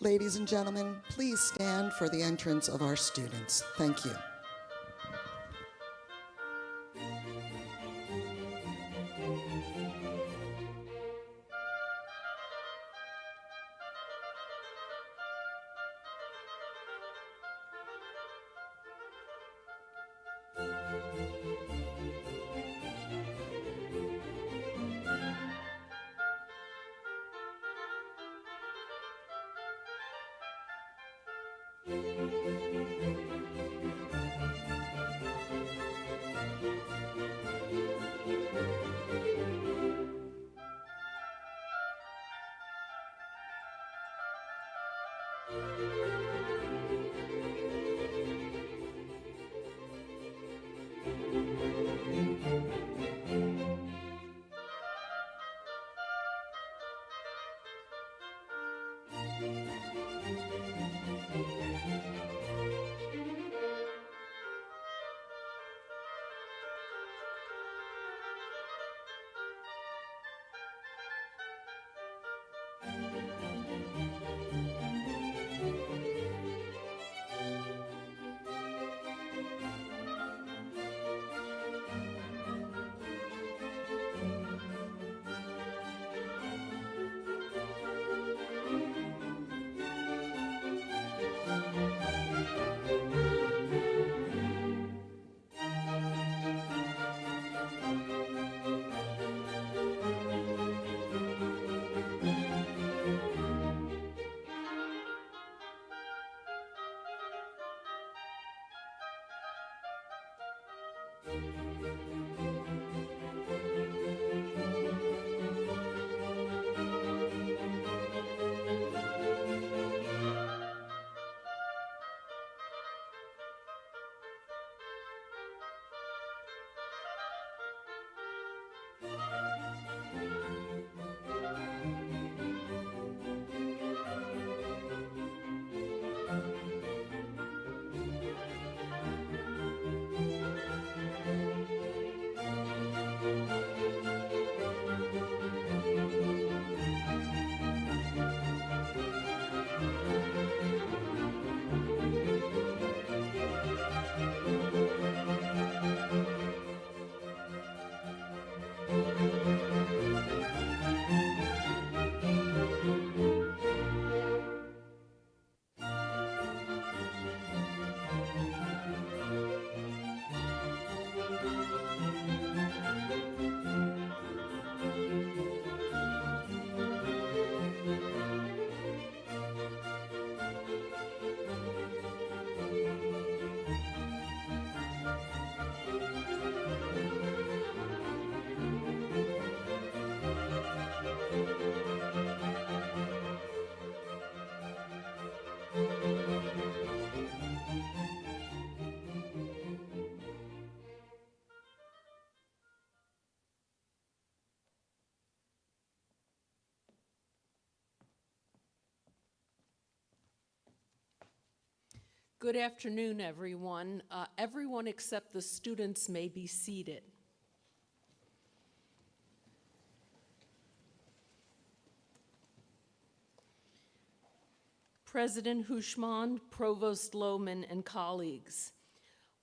ladies and gentlemen, please stand for the entrance of our students. Thank you. Good afternoon, everyone. Everyone except the students may be seated. President Hushman, Provost Lohman, and colleagues,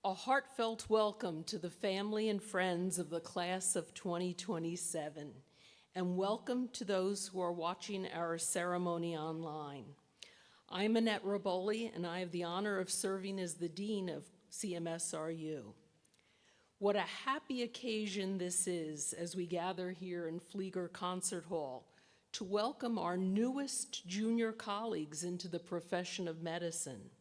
a heartfelt welcome to the family and friends of the class of 2027, and welcome to those who are watching our ceremony online. I'm Annette Roboli, and I have the honor of serving as the Dean of CMSRU. What a happy occasion this is as we gather here in Flieger Concert Hall to welcome our newest junior colleagues into the profession of medicine.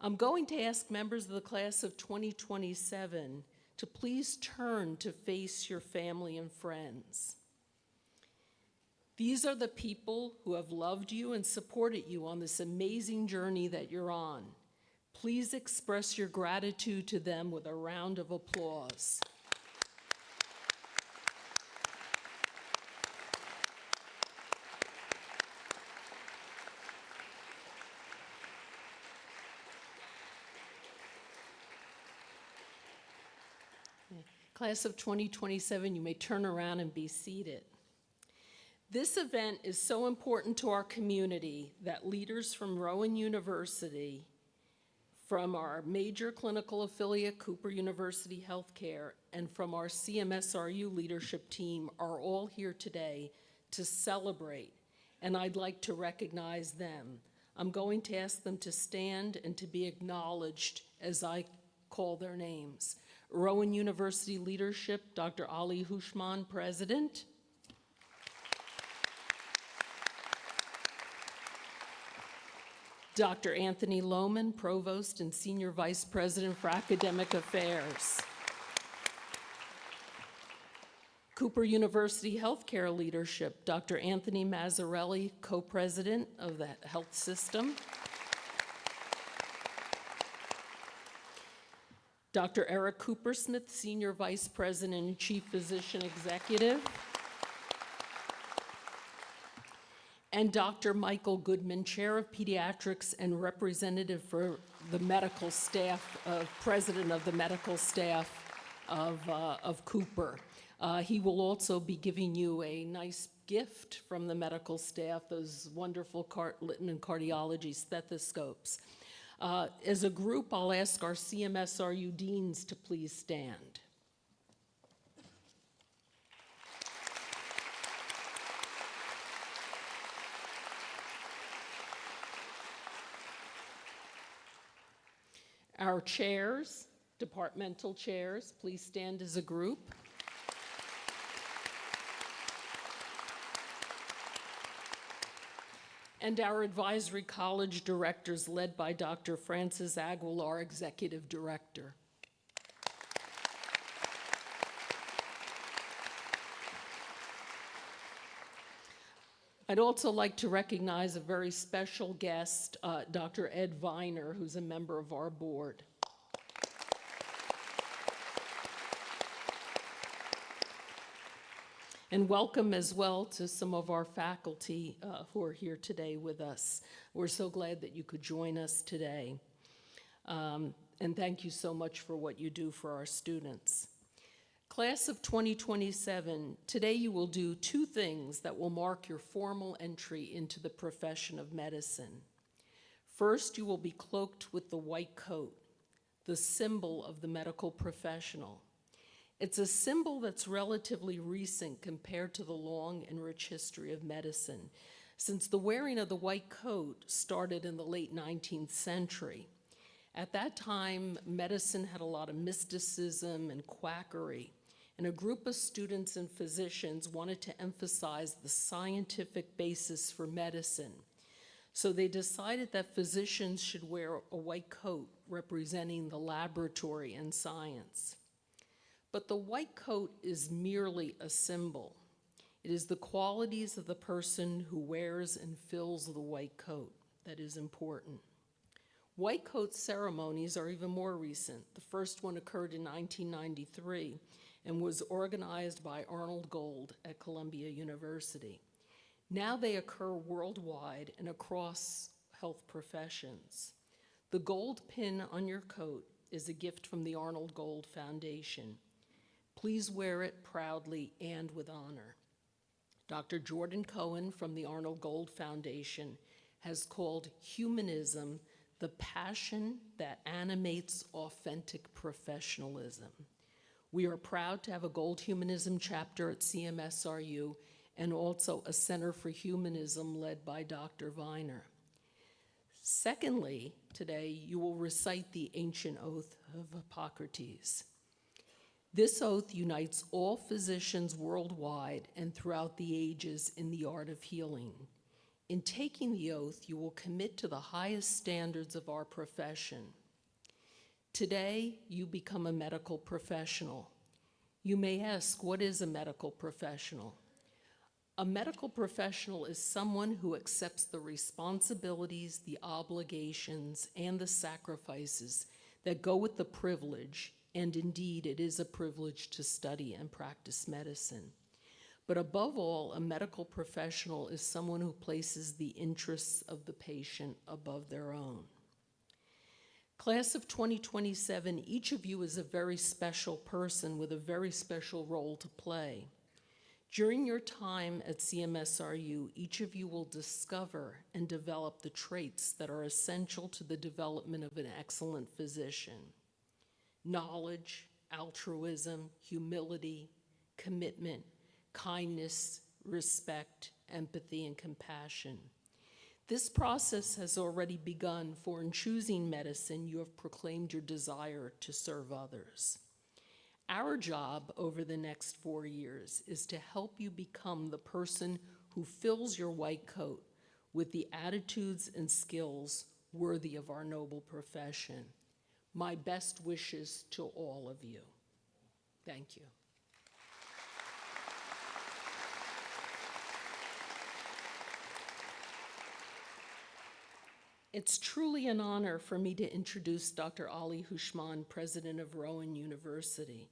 I'm going to ask members of the class of 2027 to please turn to face your family and friends. These are the people who have loved you and supported you on this amazing journey that you're on. Please express your gratitude to them with a round of applause. Class of 2027, you may turn around and be seated. This event is so important to our community that leaders from Rowan University, from our major clinical affiliate, Cooper University Healthcare, and from our CMSRU leadership team are all here today to celebrate, and I'd like to recognize them. I'm going to ask them to stand and to be acknowledged as I call their names. Rowan University leadership, Dr. Ali Hushman, President. Dr. Anthony Lohman, Provost and Senior Vice President for Academic Affairs. Cooper University Healthcare Leadership, Dr. Anthony Mazzarelli, Co-President of the Health System. Dr. Eric Coopersmith, Senior Vice President and Chief Physician Executive. And Dr. Michael Goodman, Chair of Pediatrics and representative for the medical staff, President of the medical staff of Cooper. He will also be giving you a nice gift from the medical staff, those wonderful Littman cardiology stethoscopes. As a group, I'll ask our CMSRU deans to please stand. Our chairs, departmental chairs, please stand as a group. And our advisory college directors led by Dr. Francis Aguilar, Executive Director. I'd also like to recognize a very special guest, Dr. Ed Viner, who's a member of our board. And welcome as well to some of our faculty who are here today with us. We're so glad that you could join us today. And thank you so much for what you do for our students. Class of 2027, today you will do two things that will mark your formal entry into the profession of medicine. First, you will be cloaked with the white coat, the symbol of the medical professional. It's a symbol that's relatively recent compared to the long and rich history of medicine, since the wearing of the white coat started in the late 19th century. At that time, medicine had a lot of mysticism and quackery, and a group of students and physicians wanted to emphasize the scientific basis for medicine. So they decided that physicians should wear a white coat representing the laboratory and science. But the white coat is merely a symbol. It is the qualities of the person who wears and fills the white coat that is important. White coat ceremonies are even more recent. The first one occurred in 1993 and was organized by Arnold Gold at Columbia University. Now they occur worldwide and across health professions. The gold pin on your coat is a gift from the Arnold Gold Foundation. Please wear it proudly and with honor. Dr. Jordan Cohen from the Arnold Gold Foundation has called humanism the passion that animates authentic professionalism. We are proud to have a Gold Humanism chapter at CMSRU and also a Center for Humanism led by Dr. Viner. Secondly, today you will recite the ancient oath of Hippocrates. This oath unites all physicians worldwide and throughout the ages in the art of healing. In taking the oath, you will commit to the highest standards of our profession. Today, you become a medical professional. You may ask, what is a medical professional? A medical professional is someone who accepts the responsibilities, the obligations, and the sacrifices that go with the privilege, and indeed it is a privilege to study and practice medicine. But above all, a medical professional is someone who places the interests of the patient above their own. Class of 2027, each of you is a very special person with a very special role to play. During your time at CMSRU, each of you will discover and develop the traits that are essential to the development of an excellent physician: knowledge, altruism, humility, commitment, kindness, respect, empathy, and compassion. This process has already begun, for in choosing medicine, you have proclaimed your desire to serve others. Our job over the next 4 years is to help you become the person who fills your white coat with the attitudes and skills worthy of our noble profession. My best wishes to all of you. Thank you. It's truly an honor for me to introduce Dr. Ali Houshmand, president of Rowan University.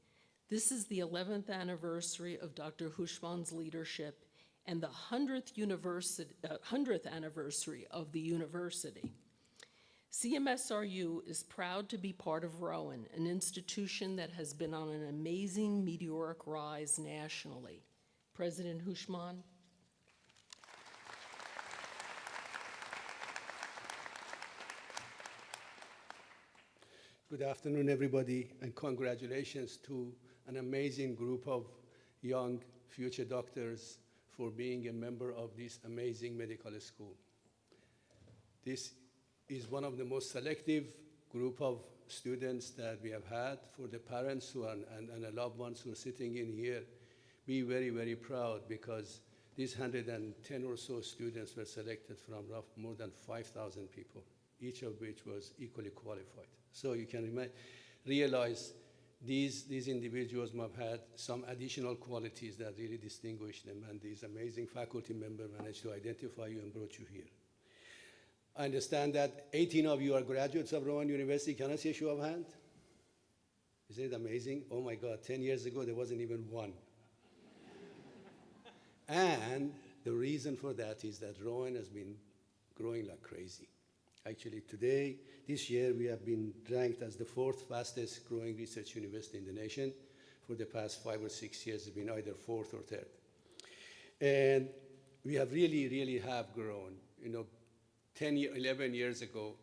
This is the 11th anniversary of Dr. Houshmand's leadership and the 100th anniversary of the university. CMSRU is proud to be part of Rowan, an institution that has been on an amazing meteoric rise nationally. President Houshmand. Good afternoon, everybody, and congratulations to an amazing group of young future doctors for being a member of this amazing medical school. This is one of the most selective group of students that we have had. For the parents who are, and the loved ones who are sitting in here, be very, very proud, because these 110 or so students were selected from more than 5,000 people, each of which was equally qualified. So you can realize these individuals have had some additional qualities that really distinguish them, and these amazing faculty members managed to identify you and brought you here. I understand that 18 of you are graduates of Rowan University. Can I see a show of hands? Isn't it amazing? Oh my God, 10 years ago there wasn't even one. And the reason for that is that Rowan has been growing like crazy. Actually, this year, we have been ranked as the 4th fastest growing research university in the nation. For the past 5 or 6 years, it's been either 4th or 3rd. And we have really have grown. 11 years ago,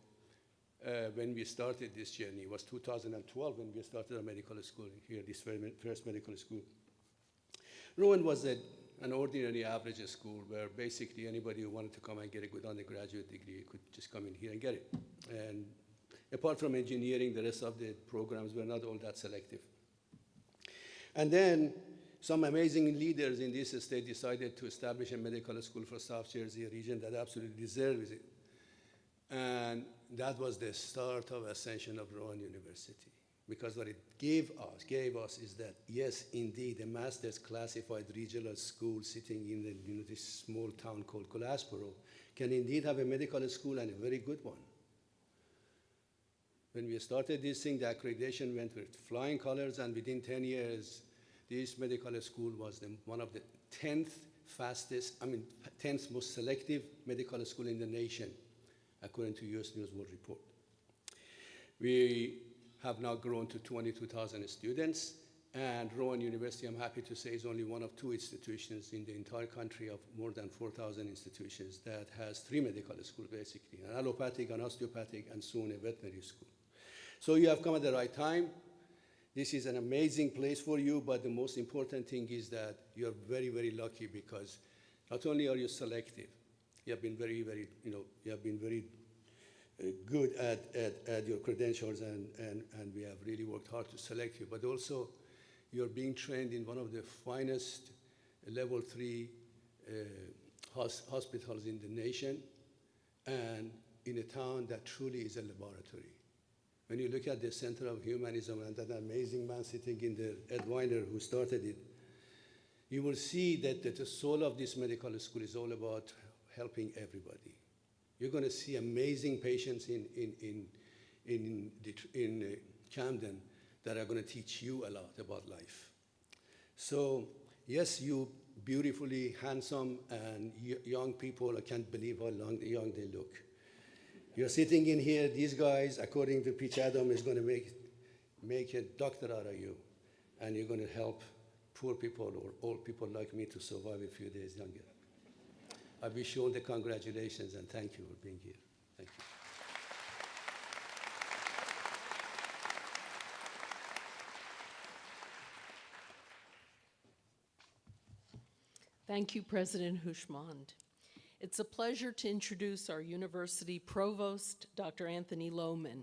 when we started this journey, it was 2012 when we started our medical school here, this first medical school. Rowan was an ordinary average school where basically anybody who wanted to come and get a good undergraduate degree could just come in here and get it. And apart from engineering, the rest of the programs were not all that selective. And then some amazing leaders in this state decided to establish a medical school for South Jersey, a region that absolutely deserves it. And that was the start of ascension of Rowan University. Because what it gave us is that, yes, indeed, a master's classified regional school sitting in this small town called Glassboro can indeed have a medical school, and a very good one. When we started this thing, the accreditation went with flying colors, and within 10 years, this medical school was one of the 10th most selective medical school in the nation, according to US News World Report. We have now grown to 22,000 students, and Rowan University, I'm happy to say, is only one of 2 institutions in the entire country of more than 4,000 institutions that has 3 medical schools, basically, an allopathic, an osteopathic, and soon a veterinary school. So you have come at the right time. This is an amazing place for you, but the most important thing is that you're very, very lucky, because not only are you selective, you have been very good at your credentials, and we have really worked hard to select you, but also you're being trained in one of the finest level 3 hospitals in the nation, and in a town that truly is a laboratory. When you look at the Center of Humanism and that amazing man sitting in there, Ed Weiner, who started it, you will see that the soul of this medical school is all about helping everybody. You're going to see amazing patients in Camden that are going to teach you a lot about life. So yes, you beautifully handsome and young people, I can't believe how young they look. You're sitting in here, these guys, according to Pitch Adam, is going to make a doctor out of you, and you're going to help poor people or old people like me to survive a few days longer. I wish you all the congratulations and thank you for being here. Thank you. Thank you, President Hushmand. It's a pleasure to introduce our university provost, Dr. Anthony Lohman.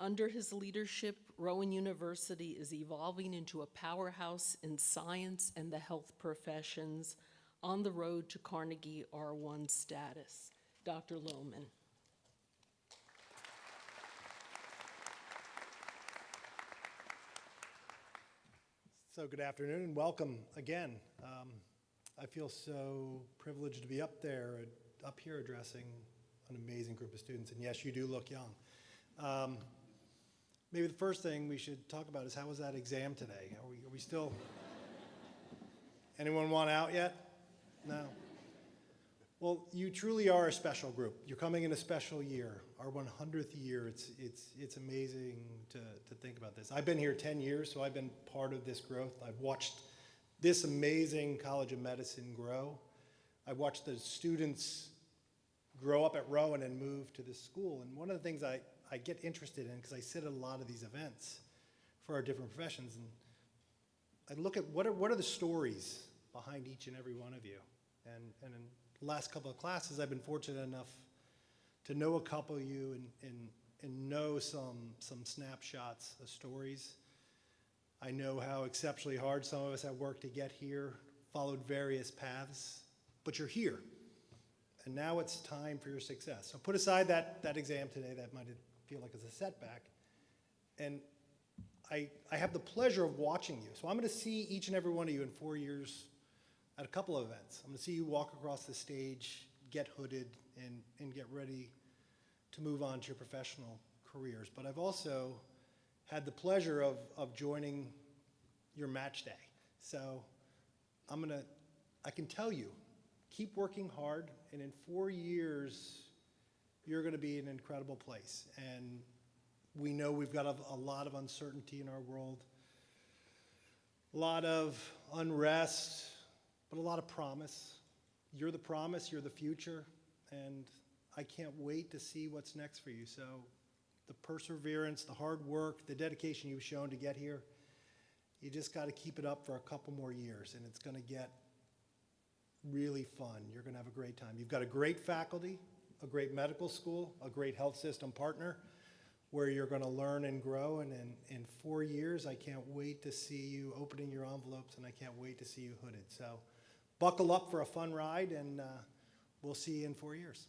Under his leadership, Rowan University is evolving into a powerhouse in science and the health professions on the road to Carnegie R1 status. Dr. Lohman. So good afternoon and welcome again. I feel so privileged to be up here addressing an amazing group of students. And yes, you do look young. Maybe the first thing we should talk about is how was that exam today? Are we still? Anyone want out yet? No. Well, you truly are a special group. You're coming in a special year, our 100th year. It's amazing to think about this. I've been here 10 years, so I've been part of this growth. I've watched this amazing College of Medicine grow. I watched the students grow up at Rowan and move to this school. And one of the things I get interested in, because I sit at a lot of these events for our different professions, and I look at what are the stories behind each and every one of you. And in the last couple of classes, I've been fortunate enough to know a couple of you and know some snapshots of stories. I know how exceptionally hard some of us have worked to get here, followed various paths, but you're here. And now it's time for your success. So put aside that exam today that might feel like it's a setback. And I have the pleasure of watching you. So I'm going to see each and every one of you in 4 years at a couple of events. I'm going to see you walk across the stage, get hooded, and get ready to move on to your professional careers. But I've also had the pleasure of joining your match day. So I can tell you, keep working hard, and in 4 years, you're going to be in an incredible place. And we know we've got a lot of uncertainty in our world, a lot of unrest, but a lot of promise. You're the promise, you're the future, and I can't wait to see what's next for you. So the perseverance, the hard work, the dedication you've shown to get here, you just got to keep it up for a couple more years, and it's going to get really fun. You're going to have a great time. You've got a great faculty, a great medical school, a great health system partner where you're going to learn and grow. And in 4 years, I can't wait to see you opening your envelopes, and I can't wait to see you hooded. So buckle up for a fun ride, and we'll see you in 4 years.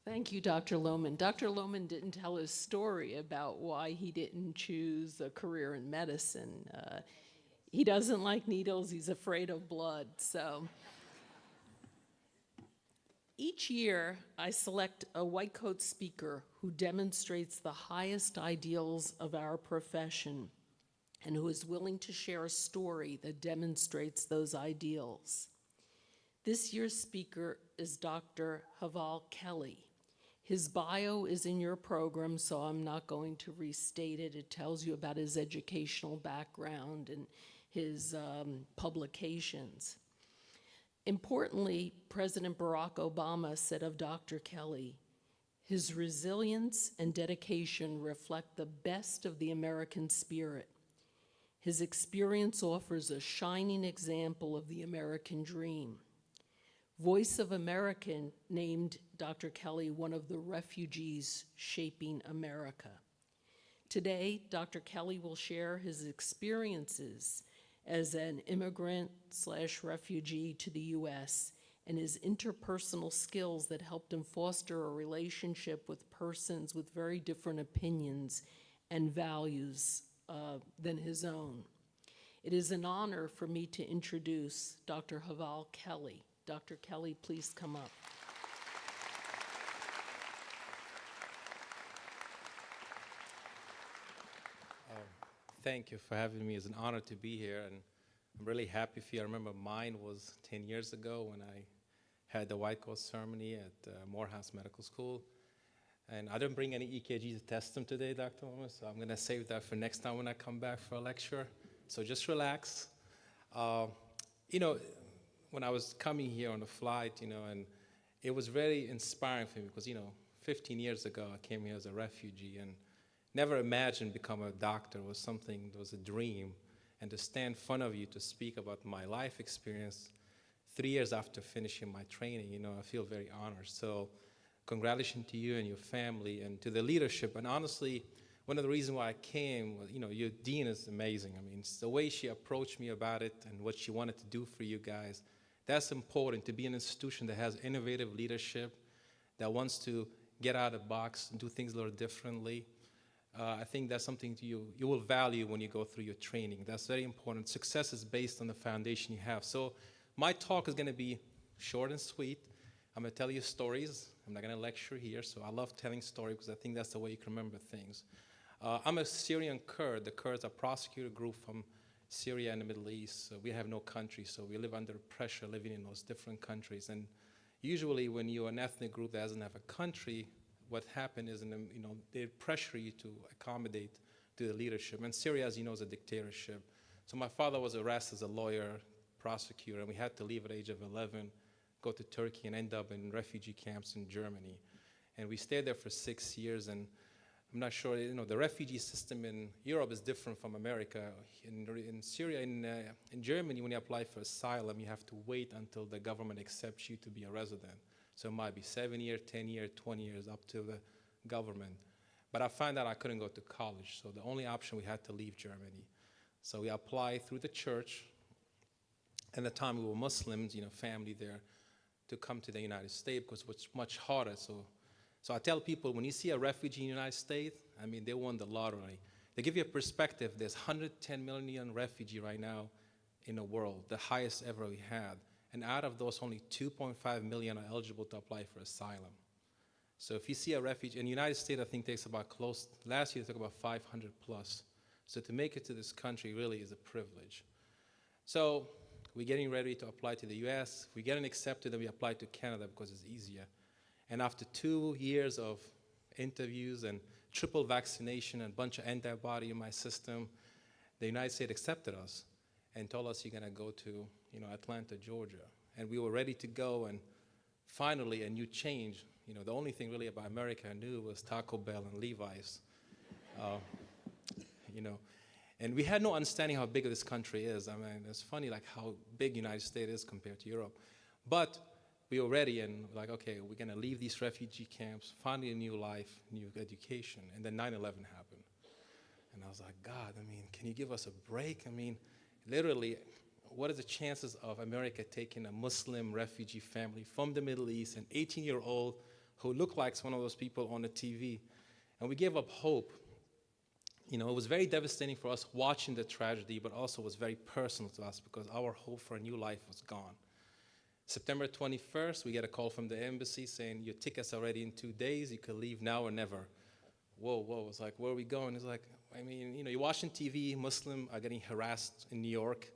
Thank you, Dr. Lohman. Dr. Lohman didn't tell his story about why he didn't choose a career in medicine. He doesn't like needles, he's afraid of blood. So each year, I select a white coat speaker who demonstrates the highest ideals of our profession and who is willing to share a story that demonstrates those ideals. This year's speaker is Dr. Haval Kelly. His bio is in your program, so I'm not going to restate it. It tells you about his educational background and his publications. Importantly, President Barack Obama said of Dr. Kelly, his resilience and dedication reflect the best of the American spirit. His experience offers a shining example of the American dream. Voice of America named Dr. Kelly one of the refugees shaping America. Today, Dr. Kelly will share his experiences as an immigrant/refugee to the U.S. and his interpersonal skills that helped him foster a relationship with persons with very different opinions and values than his own. It is an honor for me to introduce Dr. Haval Kelly. Dr. Kelly, please come up. Thank you for having me. It's an honor to be here, and I'm really happy for you. I remember mine was 10 years ago when I had the white coat ceremony at Morehouse Medical School. And I didn't bring any EKG to test them today, Dr. Loomis, so I'm going to save that for next time when I come back for a lecture. So just relax. You know, when I was coming here on the flight, you know, and it was very inspiring for me because, you know, 15 years ago, I came here as a refugee and never imagined becoming a doctor. It was something, it was a dream. And to stand in front of you to speak about my life experience 3 years after finishing my training, you know, I feel very honored. So congratulations to you and your family and to the leadership. And honestly, one of the reasons why I came was, you know, your dean is amazing. I mean, it's the way she approached me about it and what she wanted to do for you guys. That's important, to be an institution that has innovative leadership, that wants to get out of the box and do things a little differently. I think that's something you will value when you go through your training. That's very important. Success is based on the foundation you have. So my talk is going to be short and sweet. I'm going to tell you stories. I'm not going to lecture here, so I love telling stories because I think that's the way you can remember things. I'm a Syrian Kurd. The Kurds are a prosecutor group from Syria and the Middle East. So we have no country, so we live under pressure living in those different countries. And usually when you're an ethnic group that doesn't have a country, what happened is, you know, they pressure you to accommodate to the leadership. And Syria, as you know, is a dictatorship. So my father was arrested as a lawyer, prosecutor, and we had to leave at the age of 11, go to Turkey and end up in refugee camps in Germany. And we stayed there for 6 years, and I'm not sure, you know, the refugee system in Europe is different from America. In Syria, in Germany, when you apply for asylum, you have to wait until the government accepts you to be a resident. So it might be 7 years, 10 years, 20 years, up to the government. But I found out I couldn't go to college, so the only option, we had to leave Germany. So we applied through the church. At the time, we were Muslims, you know, family there, to come to the United States because it was much harder. So I tell people, when you see a refugee in the United States, I mean, they won the lottery. They give you a perspective. There's 110 million refugees right now in the world, the highest ever we had. And out of those, only 2.5 million are eligible to apply for asylum. So if you see a refugee, in the United States, I think takes about last year it took about 500 plus. So to make it to this country really is a privilege. So we're getting ready to apply to the US. If we get accepted, then we apply to Canada because it's easier. And after 2 years of interviews and triple vaccination and a bunch of antibody in my system, the United States accepted us and told us, you're going to go to, you know, Atlanta, Georgia. And we were ready to go, and finally a new change. You know, the only thing really about America I knew was Taco Bell and Levi's. You know, and we had no understanding how big this country is. I mean, it's funny like how big the United States is compared to Europe. But we were ready and like, okay, we're going to leave these refugee camps, find a new life, new education. And then 9/11 happened. And I was like, God, I mean, can you give us a break? I mean, literally, what are the chances of America taking a Muslim refugee family from the Middle East, an 18-year-old who looked like one of those people on the TV? And we gave up hope. You know, it was very devastating for us watching the tragedy, but also was very personal to us because our hope for a new life was gone. September 21st, we get a call from the embassy saying, your ticket's already in 2 days, you can leave now or never. Whoa, it's like, where are we going? It's like, I mean, you know, you're watching TV, Muslims are getting harassed in New York.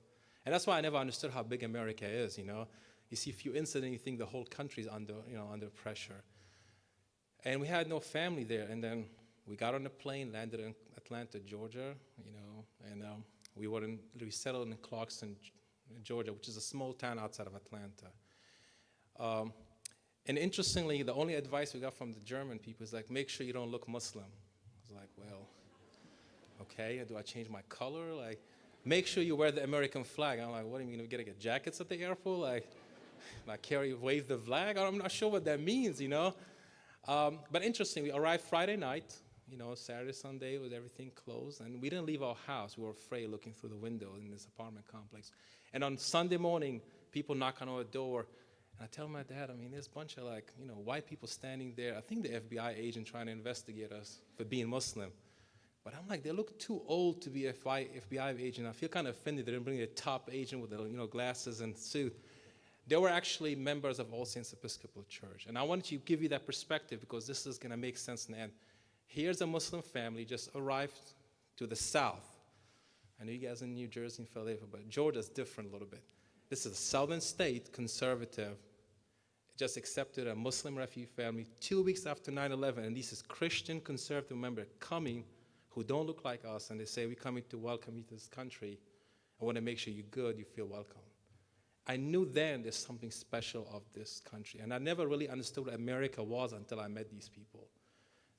And that's why I never understood how big America is, you know. You see a few incidents, you think the whole country's under pressure. And we had no family there. And then we got on a plane, landed in Atlanta, Georgia, you know, and we settled in Clarkson, Georgia, which is a small town outside of Atlanta. And interestingly, the only advice we got from the German people is like, make sure you don't look Muslim. I was like, well, okay, do I change my color? Like, make sure you wear the American flag. I'm like, what, are you gonna get jackets at the airport? Like wave the flag? I'm not sure what that means, you know? But interesting, we arrived Friday night, you know, Saturday, Sunday, with everything closed, and we didn't leave our house. We were afraid looking through the window in this apartment complex. And on Sunday morning, people knock on our door, and I tell my dad, I mean, there's a bunch of like, you know, white people standing there. I think the FBI agent trying to investigate us for being Muslim. But I'm like, they look too old to be an FBI agent. I feel kind of offended they didn't bring a top agent with the, you know, glasses and suit. They were actually members of All Saints Episcopal Church. And I wanted to give you that perspective because this is going to make sense in the end. Here's a Muslim family just arrived to the south. I know you guys in New Jersey and Philadelphia, but Georgia's different a little bit. This is a southern state, conservative, just accepted a Muslim refugee family 2 weeks after 9/11, and this is Christian conservative member coming who don't look like us, and they say, we're coming to welcome you to this country. I want to make sure you're good, you feel welcome. I knew then there's something special of this country, and I never really understood what America was until I met these people.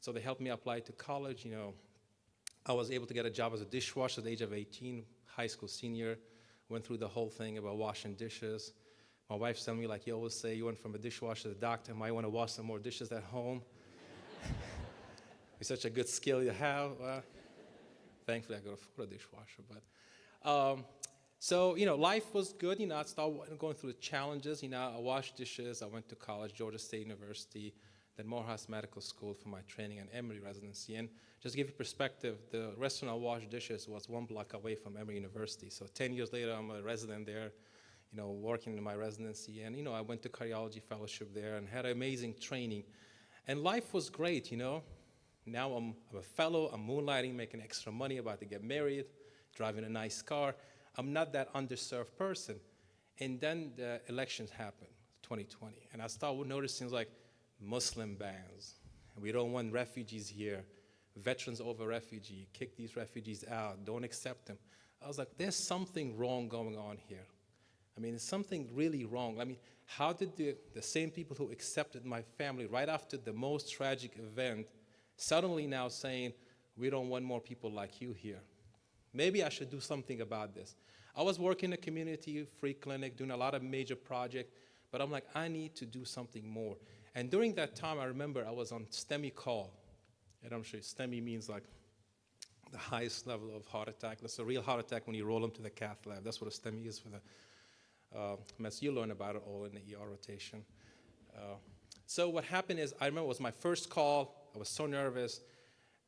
So they helped me apply to college. I was able to get a job as a dishwasher at the age of 18, high school senior, went through the whole thing about washing dishes. My wife's telling me, like you always say, you went from a dishwasher to the doctor, might want to wash some more dishes at home. It's such a good skill you have. Thankfully, I could afford a dishwasher. So, life was good. I started going through the challenges. I washed dishes. I went to college, Georgia State University, then Morehouse Medical School for my training and Emory residency. And just to give you perspective, the restaurant I washed dishes was 1 block away from Emory University. So 10 years later, I'm a resident there, working in my residency. And, I went to cardiology fellowship there and had amazing training. And life was great, Now I'm a fellow, I'm moonlighting, making extra money, about to get married, driving a nice car. I'm not that underserved person. And then the elections happened, 2020. And I started noticing like Muslim bans. We don't want refugees here. Veterans over refugee, kick these refugees out, don't accept them. I was like, there's something wrong going on here. There's something really wrong. How did the same people who accepted my family right after the most tragic event suddenly now saying, we don't want more people like you here? Maybe I should do something about this. I was working in a community free clinic, doing a lot of major projects, but I'm like, I need to do something more. And during that time, I remember I was on STEMI call. And I'm sure STEMI means like the highest level of heart attack. That's a real heart attack when you roll them to the cath lab. That's what a STEMI is for the mess. You learn about it all in the ER rotation. So what happened is, I remember it was my first call. I was so nervous.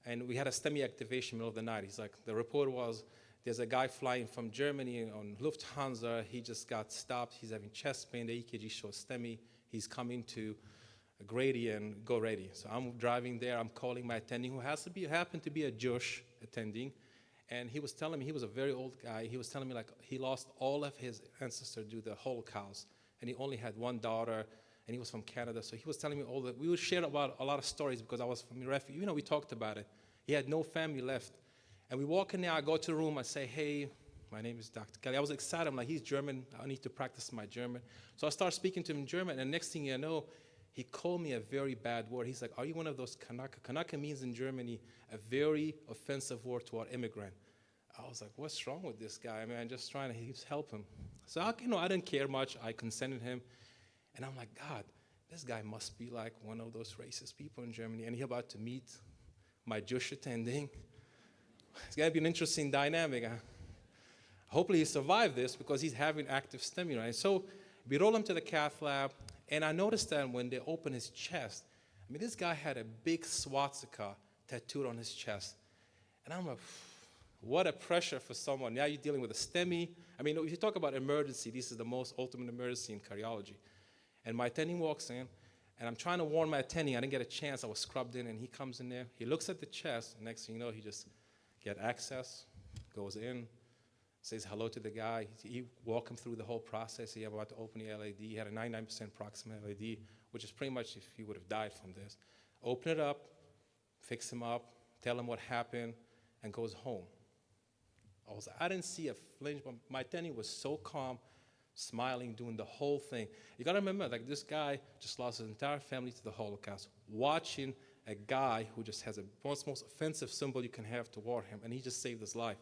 And we had a STEMI activation middle of the night. He's like, the report was, there's a guy flying from Germany on Lufthansa. He just got stopped. He's having chest pain. The EKG shows STEMI. He's coming to Grady and go ready. So I'm driving there. I'm calling my attending, who happened to be a Jewish attending. And he was telling me, he was a very old guy. He was telling me like he lost all of his ancestors due to the Holocaust. And he only had one daughter. And he was from Canada, so he was telling me all that. We would share about a lot of stories because I was from a refugee. We talked about it. He had no family left. And we walk in there, I go to the room, I say, hey, my name is Dr. Kelly. I was excited. I'm like, he's German. I need to practice my German. So I start speaking to him in German, and next thing you know, he called me a very bad word. He's like, are you one of those Kanaka? Kanaka means in Germany a very offensive word to our immigrant. I was like, what's wrong with this guy? I'm just trying to help him. So I didn't care much. I consented him. And I'm like, God, this guy must be like one of those racist people in Germany. And he's about to meet my Jewish attending. It's going to be an interesting dynamic. Hopefully he survived this because he's having active STEMI, right? So we roll him to the cath lab. And I noticed that when they opened his chest, this guy had a big swastika tattooed on his chest. And I'm like, what a pressure for someone. Now you're dealing with a STEMI. If you talk about emergency, this is the most ultimate emergency in cardiology. And my attending walks in, and I'm trying to warn my attending. I didn't get a chance. I was scrubbed in, and he comes in there. He looks at the chest. Next thing you know, he just get access, goes in, says hello to the guy. He walked him through the whole process. He was about to open the LAD. He had a 99% proximate LAD, which is pretty much if he would have died from this. Open it up, fix him up, tell him what happened, and goes home. I didn't see a flinch, but my attending was so calm, smiling, doing the whole thing. You gotta remember, like this guy just lost his entire family to the Holocaust, watching a guy who just has a most offensive symbol you can have toward him, and he just saved his life.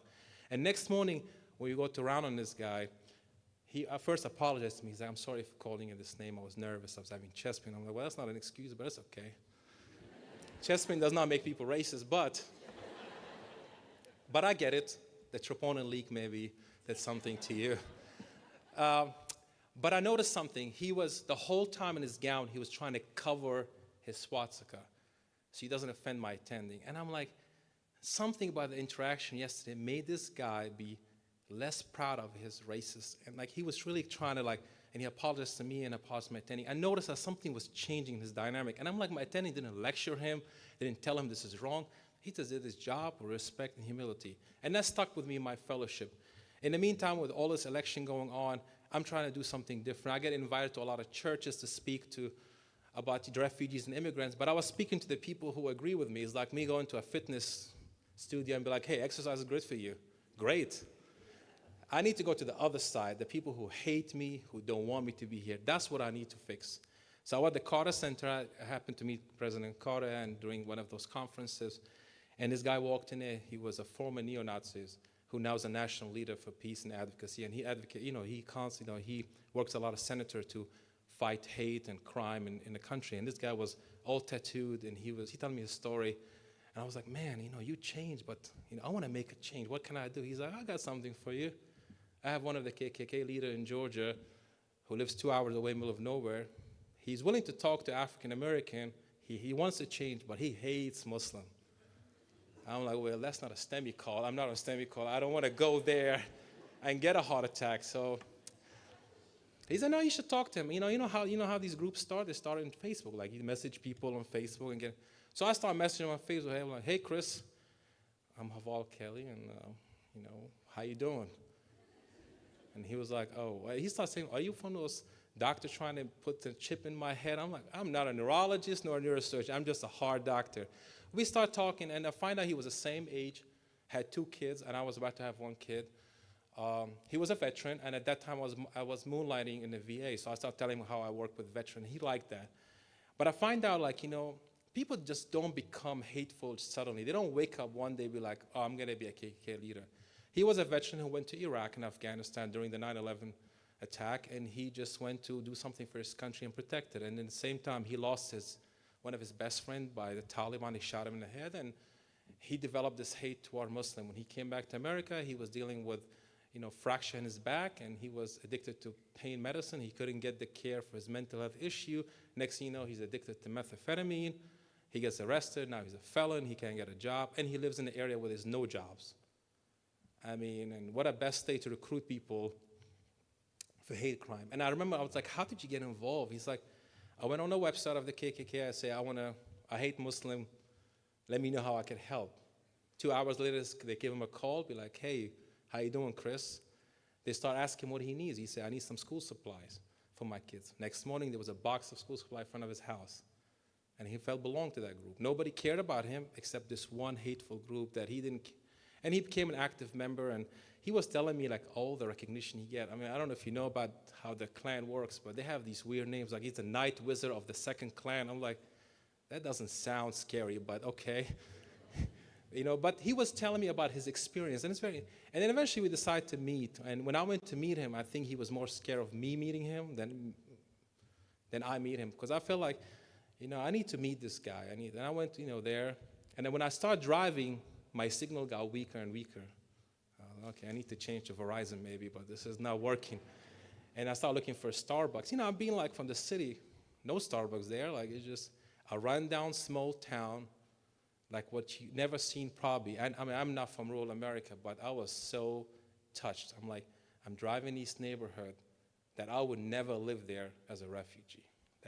And next morning, when we go to round on this guy, he first apologized to me. He's like, I'm sorry for calling you this name. I was nervous. I was having chest pain. I'm like, well, that's not an excuse, but it's okay. Chest pain does not make people racist, but I get it. The troponin leak maybe did something to you. But I noticed something. He was, the whole time in his gown, he was trying to cover his swastika so he doesn't offend my attending. And I'm like, something about the interaction yesterday made this guy be less proud of his racist. And like he was really trying to and he apologized to me and apologized to my attending. I noticed that something was changing in his dynamic. And I'm like, my attending didn't lecture him, didn't tell him this is wrong. He just did his job with respect and humility. And that stuck with me in my fellowship. In the meantime, with all this election going on, I'm trying to do something different. I get invited to a lot of churches to speak to about the refugees and immigrants, but I was speaking to the people who agree with me. It's like me going to a fitness studio and be like, hey, exercise is good for you. Great. I need to go to the other side, the people who hate me, who don't want me to be here. That's what I need to fix. So I was at the Carter Center. I happened to meet President Carter and during one of those conferences, and this guy walked in there. He was a former neo-Nazi who now is a national leader for peace and advocacy, and he advocates, he constantly, he works a lot of senator to fight hate and crime in the country. And this guy was all tattooed, and he told me his story, and I was like, man, you changed, but I want to make a change. What can I do? He's like, I got something for you. I have one of the KKK leader in Georgia who lives 2 hours away, middle of nowhere. He's willing to talk to African American. He wants to change, but he hates Muslim. I'm like, well, that's not a STEMI call. I'm not a STEMI call. I don't want to go there and get a heart attack. So he said, no, you should talk to him. You know how these groups start? They start on Facebook. Like you message people on Facebook and get. So I start messaging him on Facebook. I'm like, hey, Chris, I'm Haval Kelly, and how you doing? And he was like, oh. He started saying, are you from those doctors trying to put the chip in my head? I'm like, I'm not a neurologist nor a neurosurgeon. I'm just a heart doctor. We start talking, and I find out he was the same age, had 2 kids, and I was about to have 1 kid. He was a veteran, and at that time I was moonlighting in the VA, so I started telling him how I work with veterans. He liked that. But I find out, people just don't become hateful suddenly. They don't wake up one day and be like, oh, I'm going to be a KKK leader. He was a veteran who went to Iraq and Afghanistan during the 9/11 attack, and he just went to do something for his country and protect it. And at the same time, he lost one of his best friends by the Taliban. He shot him in the head, and he developed this hate toward Muslim. When he came back to America, he was dealing with, fracture in his back, and he was addicted to pain medicine. He couldn't get the care for his mental health issue. Next thing you know, he's addicted to methamphetamine. He gets arrested. Now he's a felon. He can't get a job, and he lives in an area where there's no jobs. And what a best state to recruit people for hate crime. And I remember I was like, how did you get involved? He's like, I went on the website of the KKK. I say, I hate Muslim. Let me know how I can help. 2 hours later, they give him a call, be like, hey, how you doing, Chris? They start asking what he needs. He said, I need some school supplies for my kids. Next morning, there was a box of school supplies in front of his house. And he felt belonged to that group. Nobody cared about him except this one hateful group that he didn't. And he became an active member, and he was telling me all the recognition he get. I don't know if you know about how the Klan works, but they have these weird names, like he's the Night Wizard of the Second Klan. I'm like, that doesn't sound scary, but okay. But he was telling me about his experience, and and then eventually we decided to meet. And when I went to meet him, I think he was more scared of me meeting him than I meet him, because I felt like, I need to meet this guy. And I went, there, and then when I started driving, my signal got weaker and weaker. Okay, I need to change to Verizon maybe, but this is not working. And I started looking for a Starbucks. I'm being from the city, no Starbucks there. It's just a rundown small town, what you never seen probably. And I'm not from rural America, but I was so touched. I'm driving this neighborhood that I would never live there as a refugee.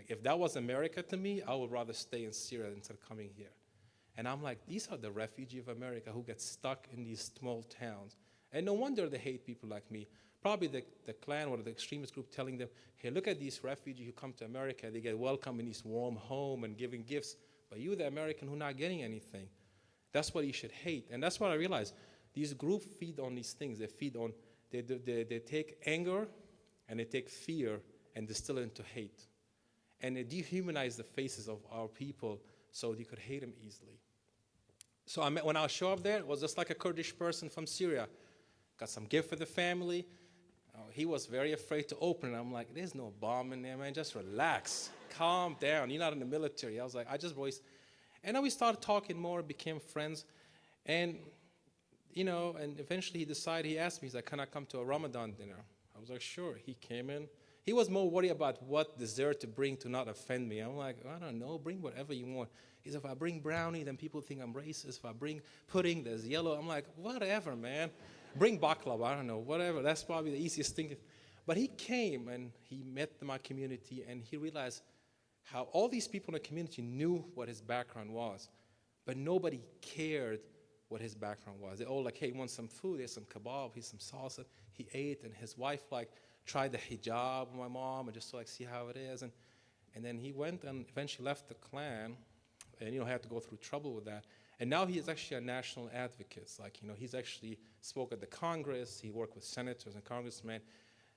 If that was America to me, I would rather stay in Syria instead of coming here. And I'm like, these are the refugees of America who get stuck in these small towns. And no wonder they hate people like me. Probably the Klan or the extremist group telling them, hey, look at these refugees who come to America. They get welcomed in this warm home and giving gifts. But you, the American, who not getting anything. That's what you should hate. And that's what I realized. These groups feed on these things. They take anger and they take fear and distill it into hate. And they dehumanize the faces of our people so you could hate them easily. So when I show up there, it was just like a Kurdish person from Syria. Got some gift for the family. He was very afraid to open it. I'm like, there's no bomb in there, man. Just relax. Calm down. You're not in the military. I was like, and then we started talking more, became friends. And, and eventually he asked me, he's like, can I come to a Ramadan dinner? I was like, sure. He came in. He was more worried about what dessert to bring to not offend me. I'm like, I don't know, bring whatever you want. He said, if I bring brownie, then people think I'm racist. If I bring pudding, there's yellow. I'm like, whatever, man. Bring baklava, I don't know, whatever. That's probably the easiest thing. But he came and he met my community, and he realized how all these people in the community knew what his background was, but nobody cared what his background was. They're all like, hey, you want some food? Here's some kebab, here's some salsa. He ate, and his wife try the hijab with my mom and just to like see how it is. And then he went and eventually left the Klan and, had to go through trouble with that. And now he is actually a national advocate. Like, he's actually spoke at the Congress. He worked with senators and congressmen.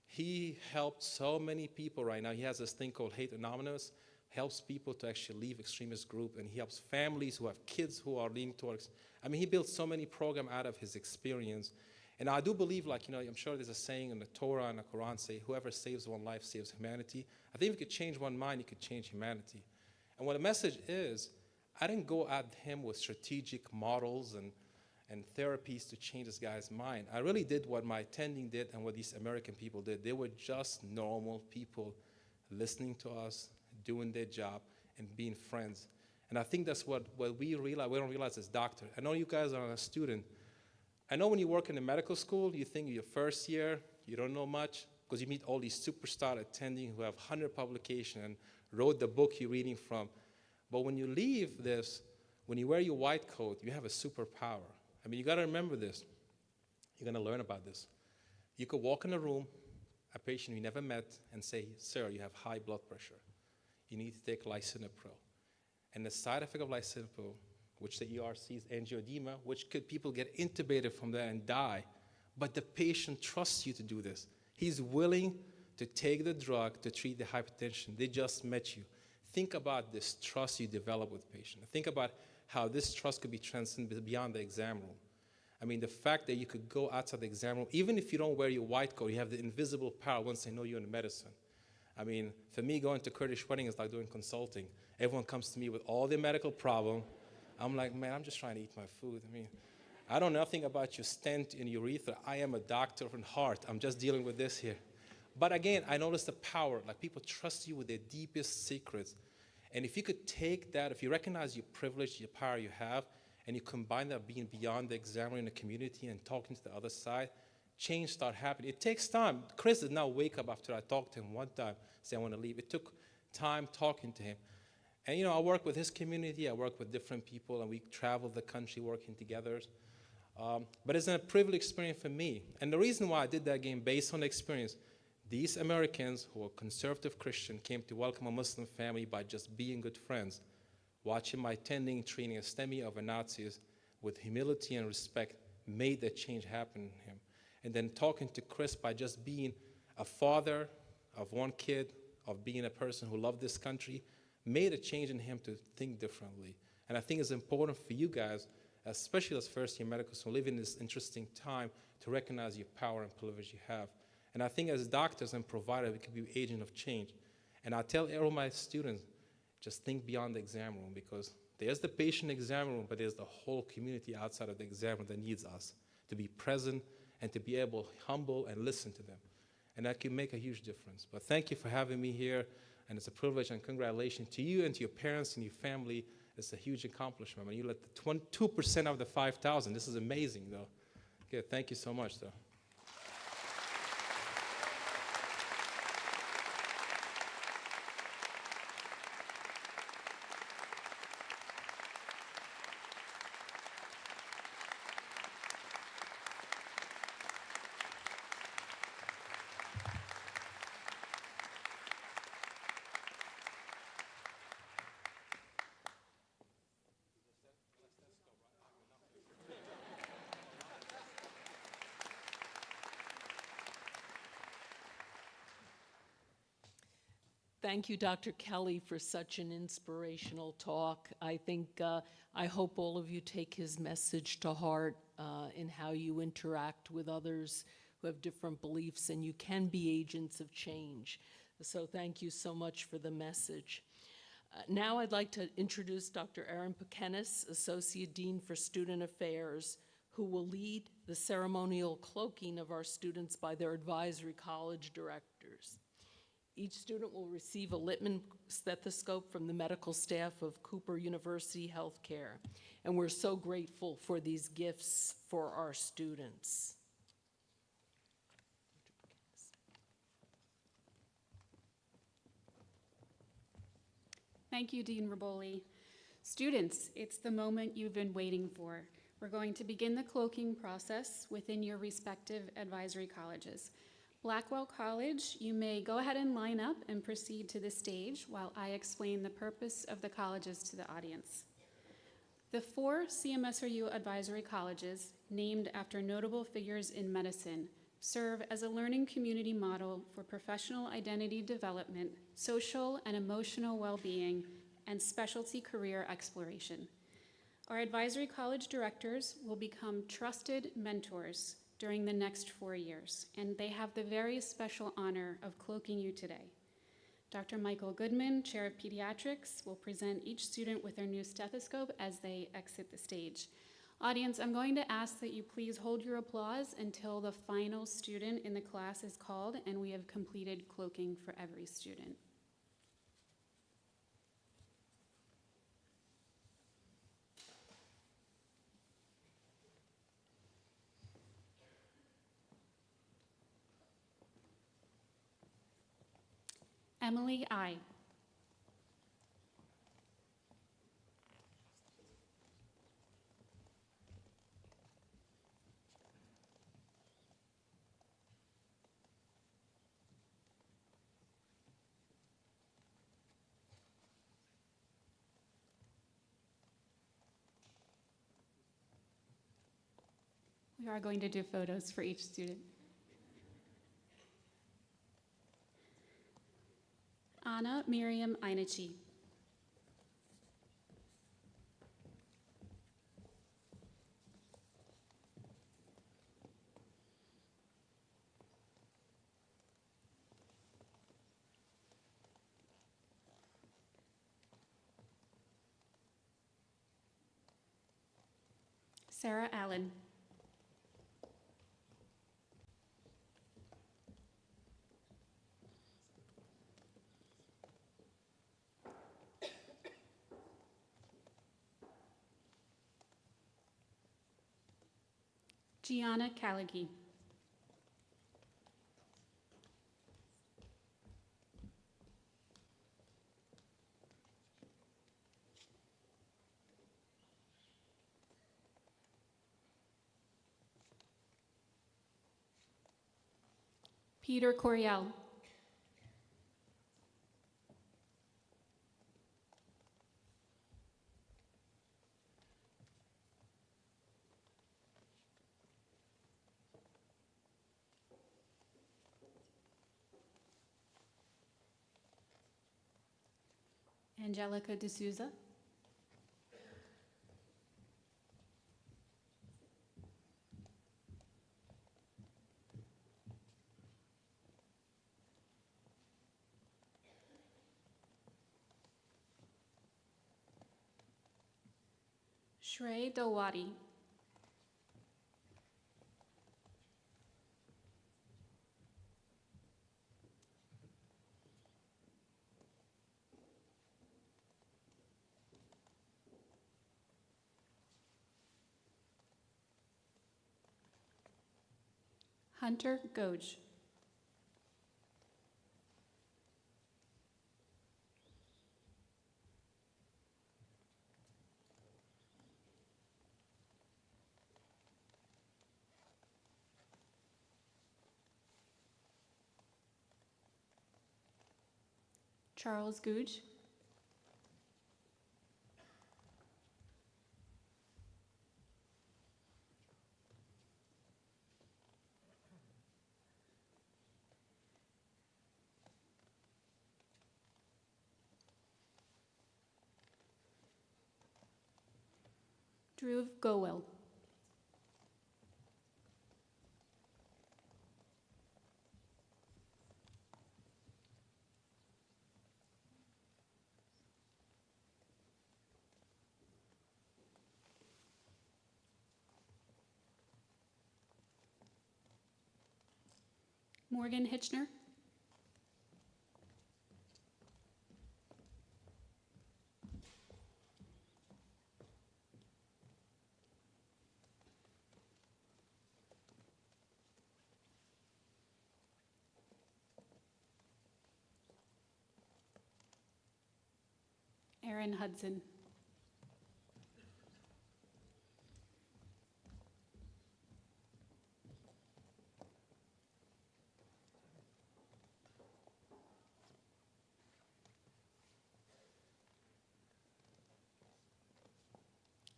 He helped so many people right now. He has this thing called Hate Anonymous, helps people to actually leave extremist group, and he helps families who have kids who are leaning towards. I mean, he built so many programs out of his experience. And I do believe, like, I'm sure there's a saying in the Torah and the Quran say, whoever saves one life saves humanity. I think if you could change one mind, you could change humanity. And what the message is, I didn't go at him with strategic models and therapies to change this guy's mind. I really did what my attending did and what these American people did. They were just normal people listening to us, doing their job, and being friends. And I think that's what we realize. We don't realize as doctors. I know you guys are a student. I know when you work in a medical school, you think your first year, you don't know much, because you meet all these superstar attending who have 100 publications and wrote the book you're reading from. But when you leave this, when you wear your white coat, you have a superpower. I mean, you got to remember this. You're going to learn about this. You could walk in a room, a patient you never met, and say, sir, you have high blood pressure. You need to take lisinopril. And the side effect of lisinopril, which the ER sees angioedema, which could people get intubated from that and die. But the patient trusts you to do this. He's willing to take the drug to treat the hypertension. They just met you. Think about this trust you develop with patients. Think about how this trust could be transcended beyond the exam room. I mean, the fact that you could go outside the exam room, even if you don't wear your white coat, you have the invisible power once they know you're in medicine. I mean, for me, going to Kurdish wedding is like doing consulting. Everyone comes to me with all their medical problem. I'm like, man, I'm just trying to eat my food. I mean, I don't know nothing about your stent in urethra. I am a doctor of heart. I'm just dealing with this here. But again, I noticed the power. Like, people trust you with their deepest secrets. And if you could take that, if you recognize your privilege, your power you have, and you combine that being beyond the examiner in the community and talking to the other side, change start happening. It takes time. Chris did not wake up after I talked to him one time, say I want to leave. It took time talking to him. And I work with his community, I work with different people, and we travel the country working together. But it's a privileged experience for me. And the reason why I did that game, based on the experience, these Americans who are conservative Christian came to welcome a Muslim family by just being good friends, watching my attending, training a STEMI of a Nazis with humility and respect made that change happen in him. And then talking to Chris by just being a father of one kid, of being a person who loved this country, made a change in him to think differently. And I think it's important for you guys, especially as first-year medical students, live in this interesting time to recognize your power and privilege you have. And I think as doctors and providers, we can be agent of change. And I tell all my students, just think beyond the exam room, because there's the patient exam room, but there's the whole community outside of the exam room that needs us to be present and to be able to humble and listen to them. And that can make a huge difference. But thank you for having me here, and it's a privilege, and congratulations to you and to your parents and your family. It's a huge accomplishment. I mean, you let the 2% of the 5,000. This is amazing, though. Okay, thank you so much, though. Thank you, Dr. Kelly, for such an inspirational talk. I hope all of you take his message to heart in how you interact with others who have different beliefs, and you can be agents of change. So thank you so much for the message. Now I'd like to introduce Dr. Erin Pekenis, Associate Dean for Student Affairs, who will lead the ceremonial cloaking of our students by their advisory college directors. Each student will receive a Littman stethoscope from the medical staff of Cooper University Healthcare, and we're so grateful for these gifts for our students. Thank you, Dean Raboli. Students, it's the moment you've been waiting for. We're going to begin the cloaking process within your respective advisory colleges. Blackwell College, you may go ahead and line up and proceed to the stage while I explain the purpose of the colleges to the audience. The 4 CMSRU advisory colleges, named after notable figures in medicine, serve as a learning community model for professional identity development, social and emotional well-being, and specialty career exploration. Our advisory college directors will become trusted mentors during the next 4 years, and they have the very special honor of cloaking you today. Dr. Michael Goodman, Chair of Pediatrics, will present each student with their new stethoscope as they exit the stage. Audience, I'm going to ask that you please hold your applause until the final student in the class is called and we have completed cloaking for every student. Emily I. We are going to do photos for each student. Anna Miriam Einichi. Sarah Allen. Gianna Callaghy. Peter Coriel. Angelica D'Souza. Shrey Dawadi. Hunter Goj. Charles Googe. Dhruv Gowel. Morgan Hitchner. Aaron Hudson.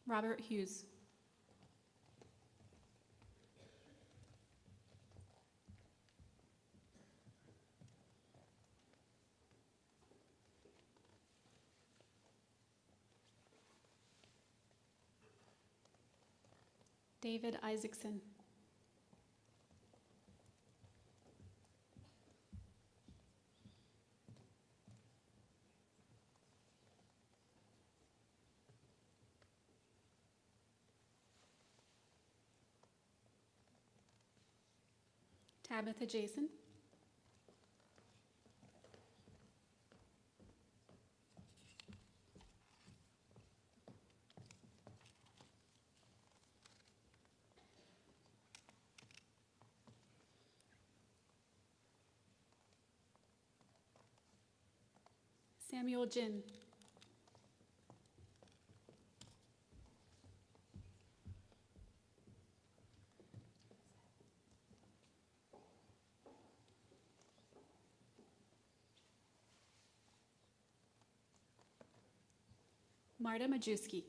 Robert Hughes. David Isaacson. Tabitha Jason. Samuel Jin. Marta Majewski.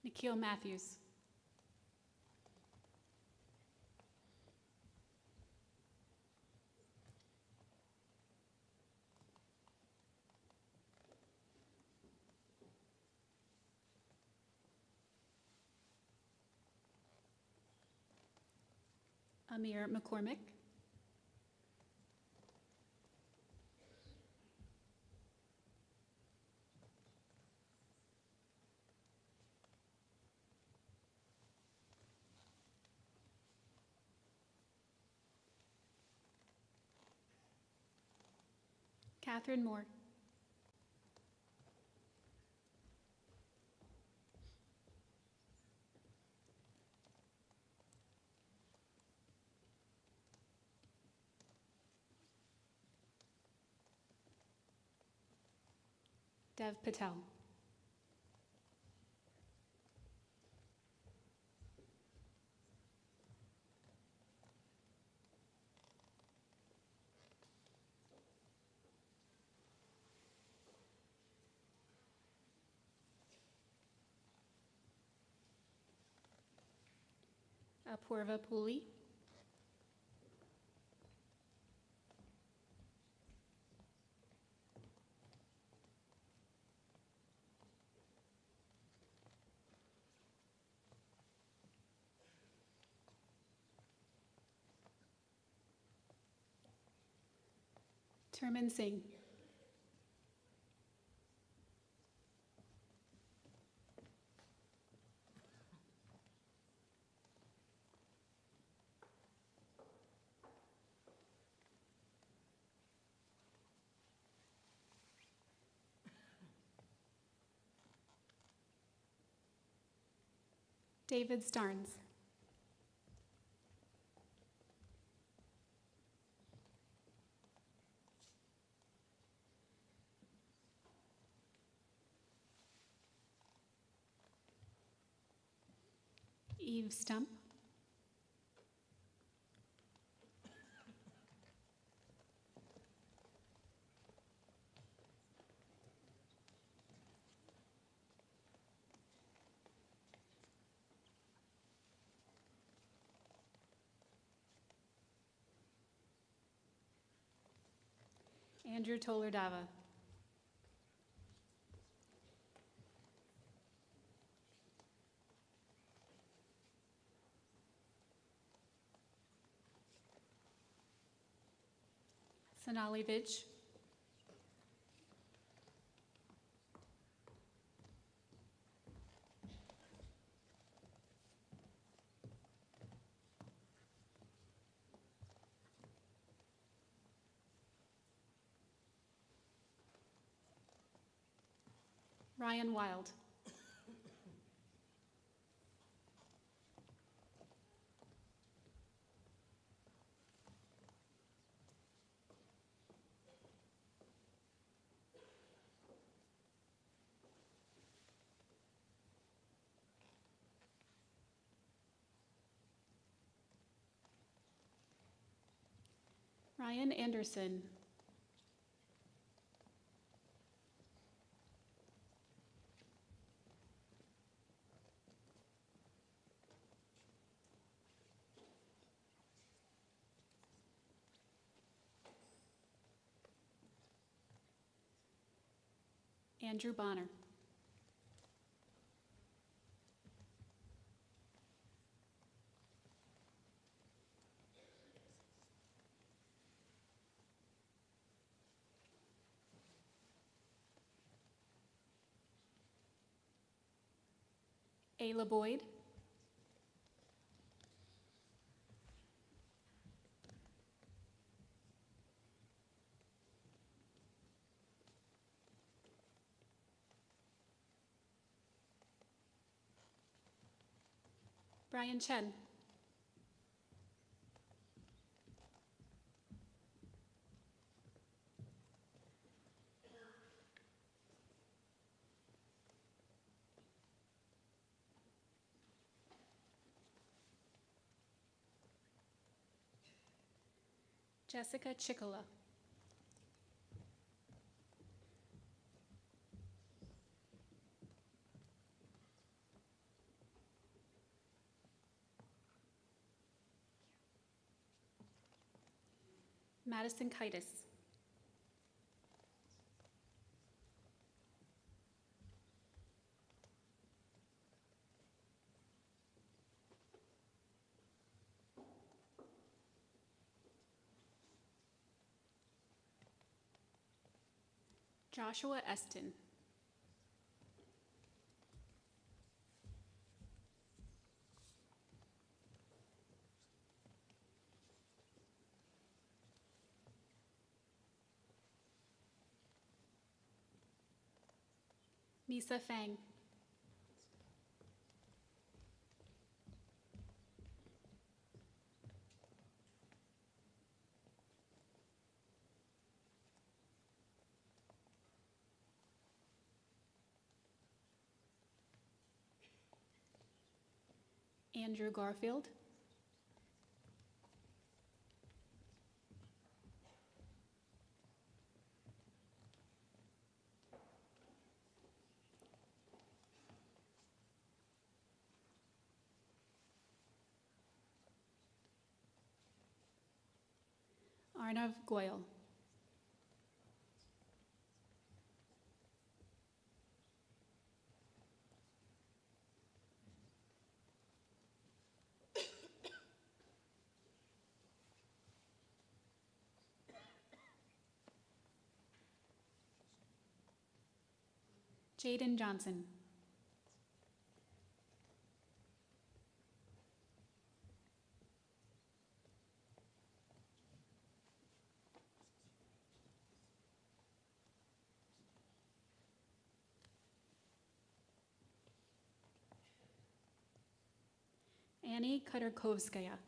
Nikhil Matthews. Amir McCormick. Catherine Moore. Dev Patel. Apurva Puli. Terman Singh. David Starnes. Eve Stump. Andrew Toler-Dava. Sonali Vij. Ryan Wild. Ryan Anderson. Andrew Bonner. Ayla Boyd. Brian Chen. Jessica Chicola. Madison Kitis. Joshua Eston. Misa Fang. Andrew Garfield. Arnav Goyal. Jaden Johnson. Annie Khodorkovskaya.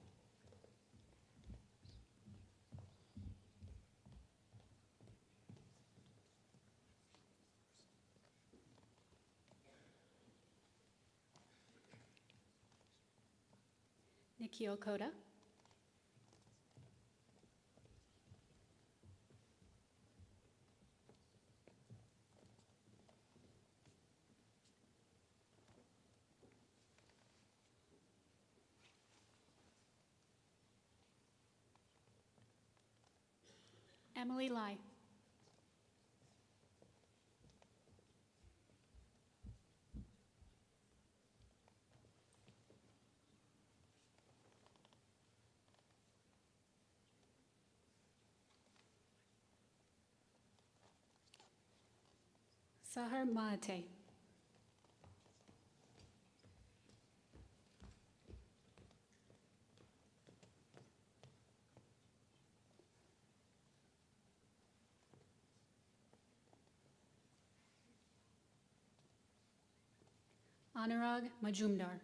Nikhil Koda. Emily Lai. Sahar Mahate. Anurag Majumdar.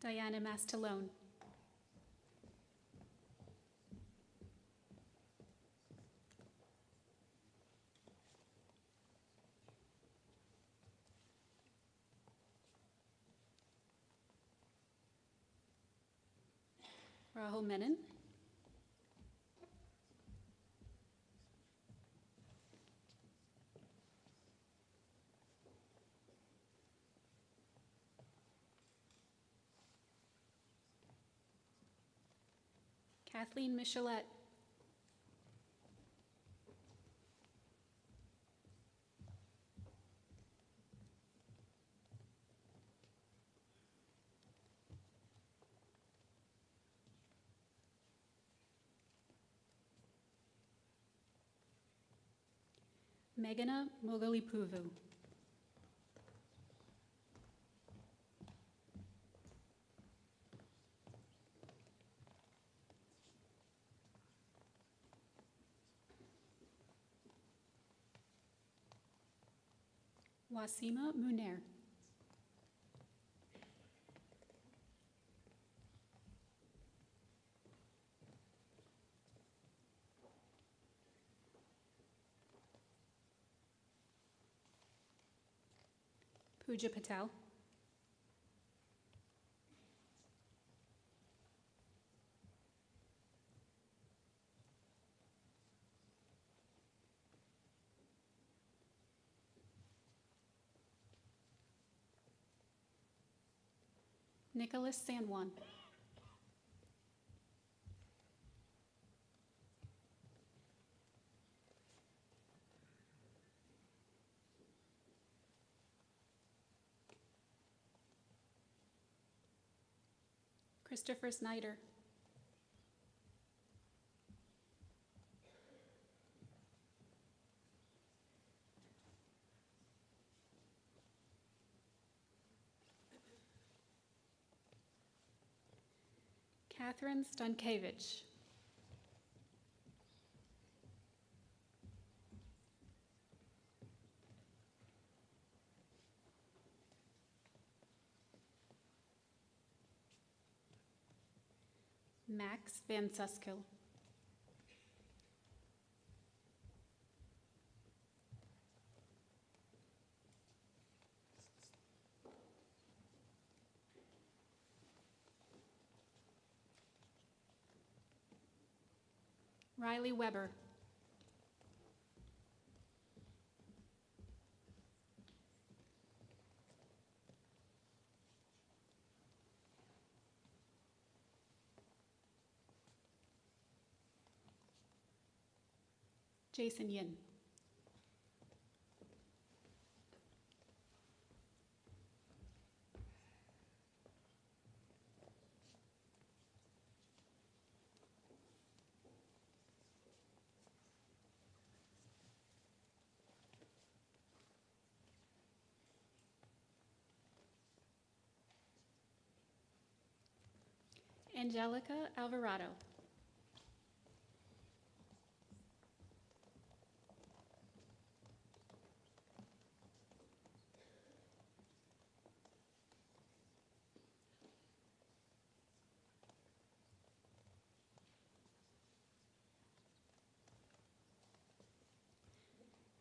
Diana Mastalone. Rahul Menon. Kathleen Michelet. Meghana Mogalipuvu. Wasima Munair. Pooja Patel. Nicholas San Juan. Christopher Snyder. Catherine Stankevich. Max Van Suskill. Riley Weber. Jason Yin. Angelica Alvarado.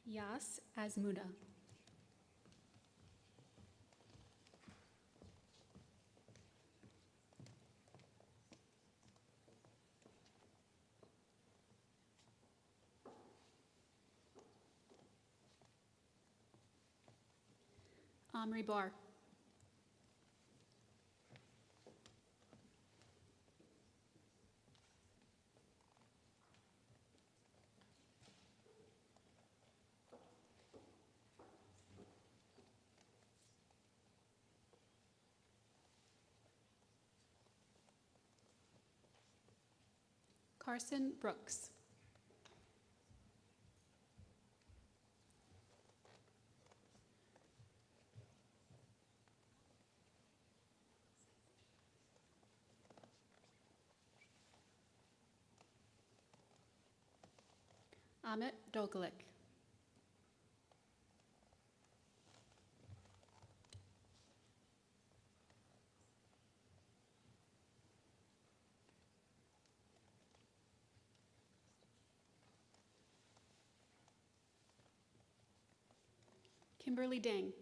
Yas Azmuda. Omri Bar. Carson Brooks. Amit Dogulik. Kimberly Dang.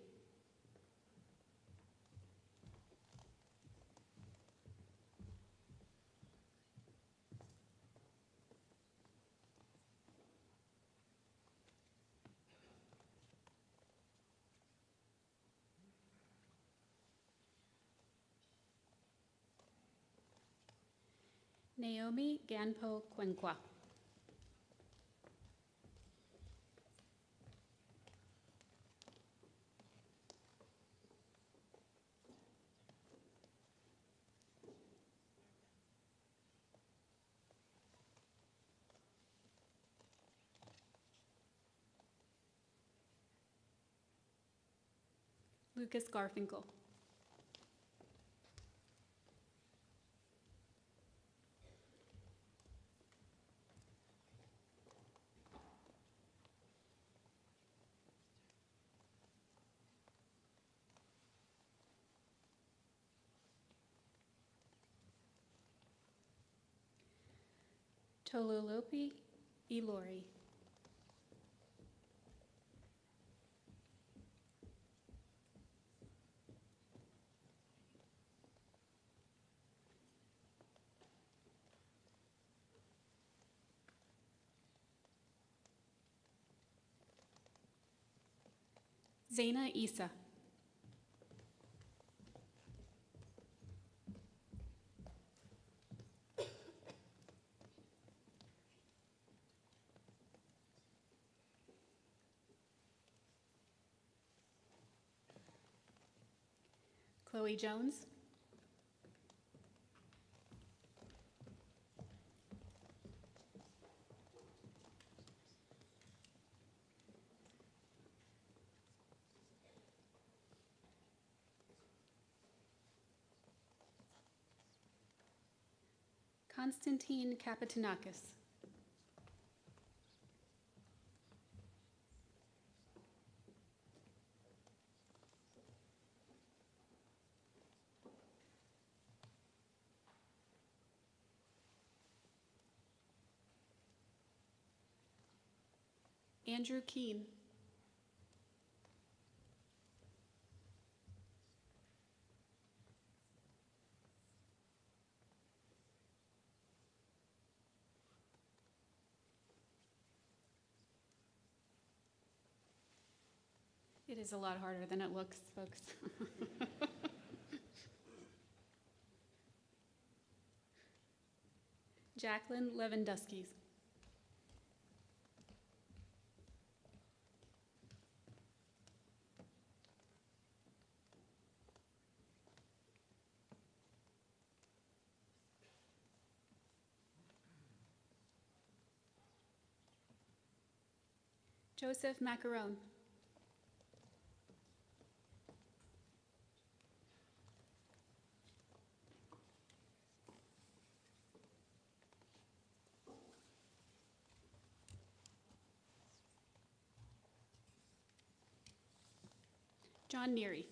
Naomi Ganpo Quenqua. Lucas Garfinkel. Tololopi Ilori. Zaina Isa. Chloe Jones. Konstantin Kapitanakis. Andrew Keene. It is a lot harder than it looks, folks. Jacqueline Lewandowski. Joseph Macaron. John Neary.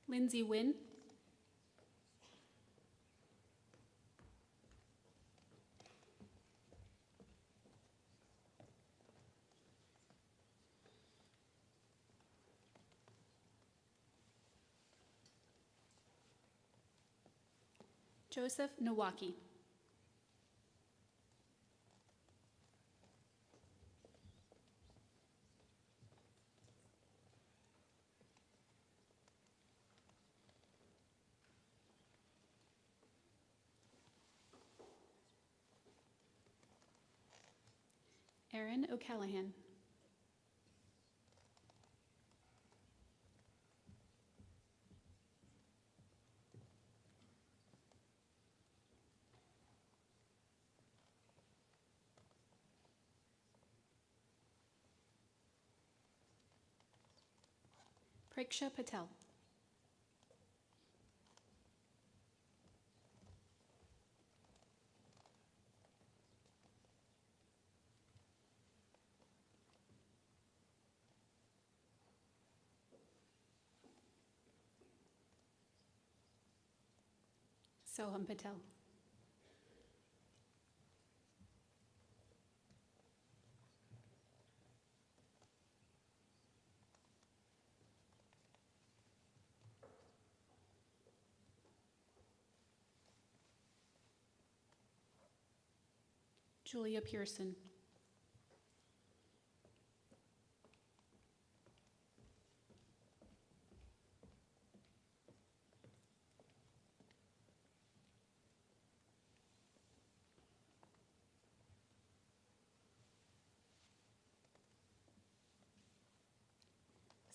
Lindsay Wynn. Joseph Nowaki. Aaron O'Callahan. Priksha Patel. Soham Patel. Julia Pearson.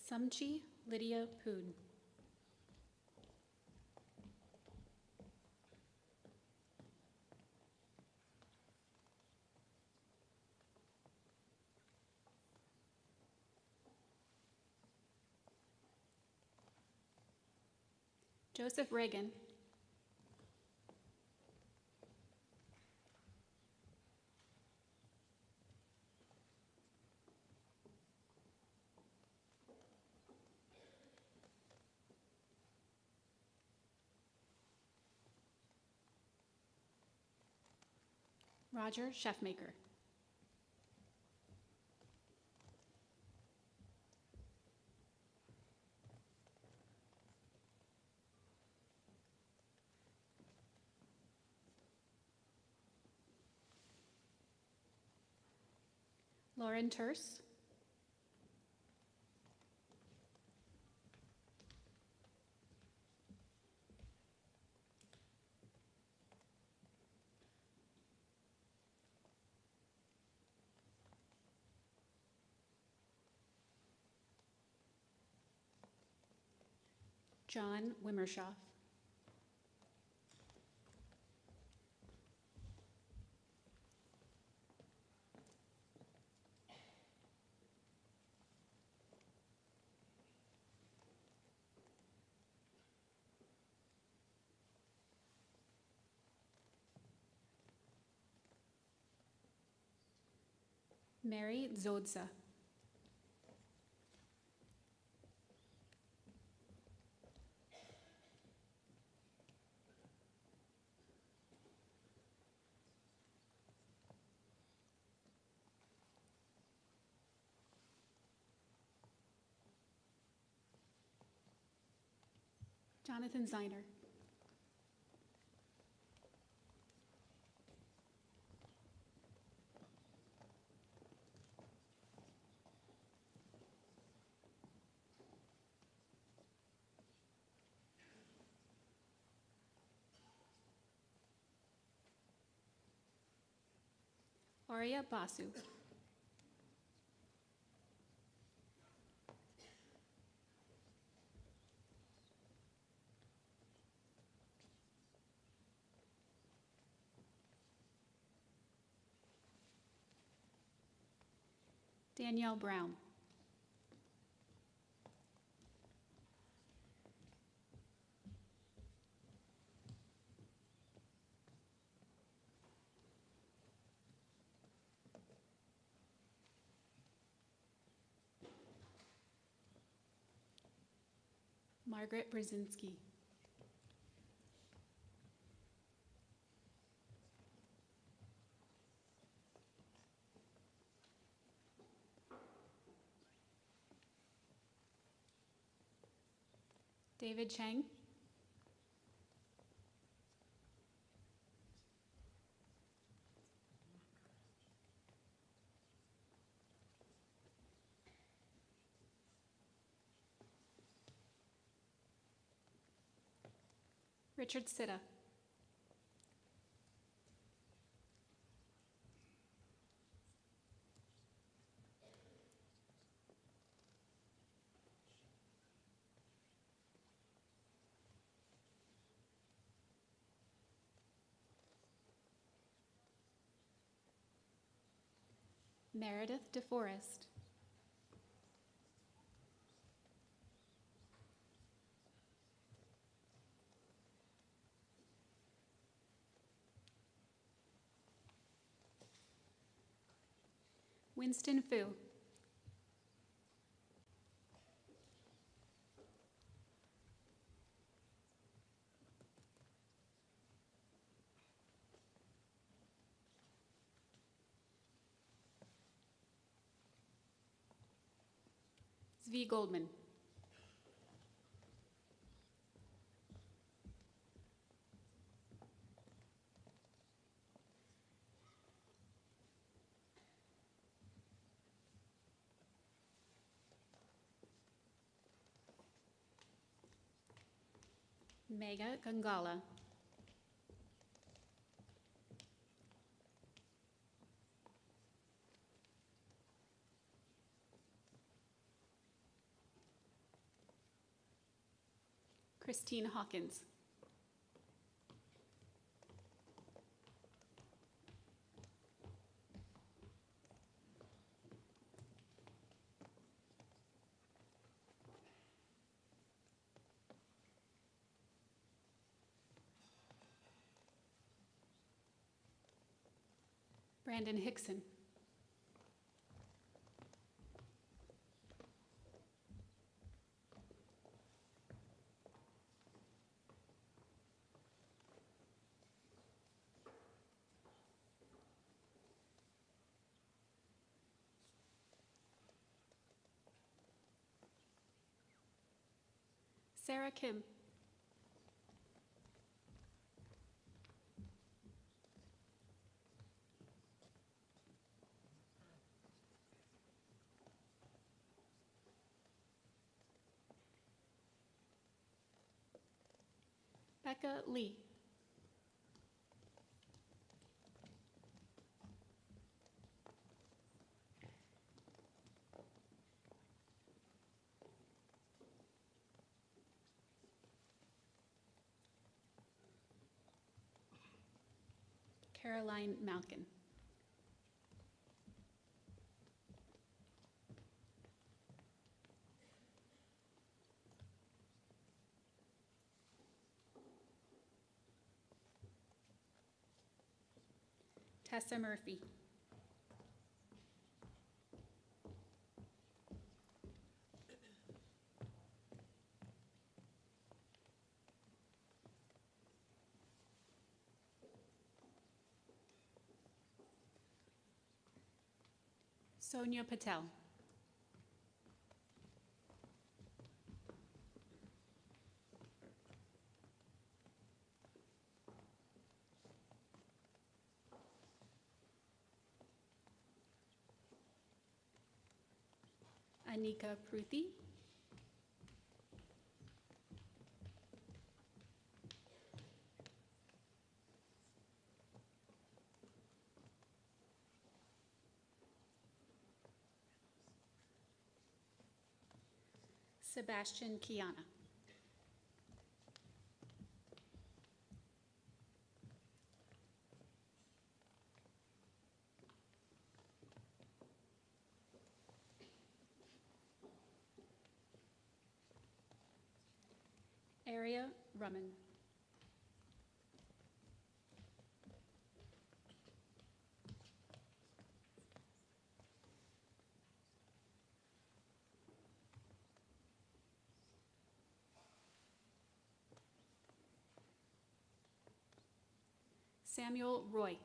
Sumchi Lydia Poon. Joseph Reagan. Roger Chefmaker. Lauren Terse. John Wimmershoff. Mary Zodza. Jonathan Zeiner. Arya Basu. Danielle Brown. Margaret Brzezinski. David Chang. Richard Sitta. Meredith DeForest. Winston Fu. Zvi Goldman. Megha Gangala. Christine Hawkins. Brandon Hickson. Sarah Kim. Becca Lee. Caroline Malkin. Tessa Murphy. Sonia Patel. Anika Pruthi. Sebastian Kiana. Aria Rumman. Samuel Roy.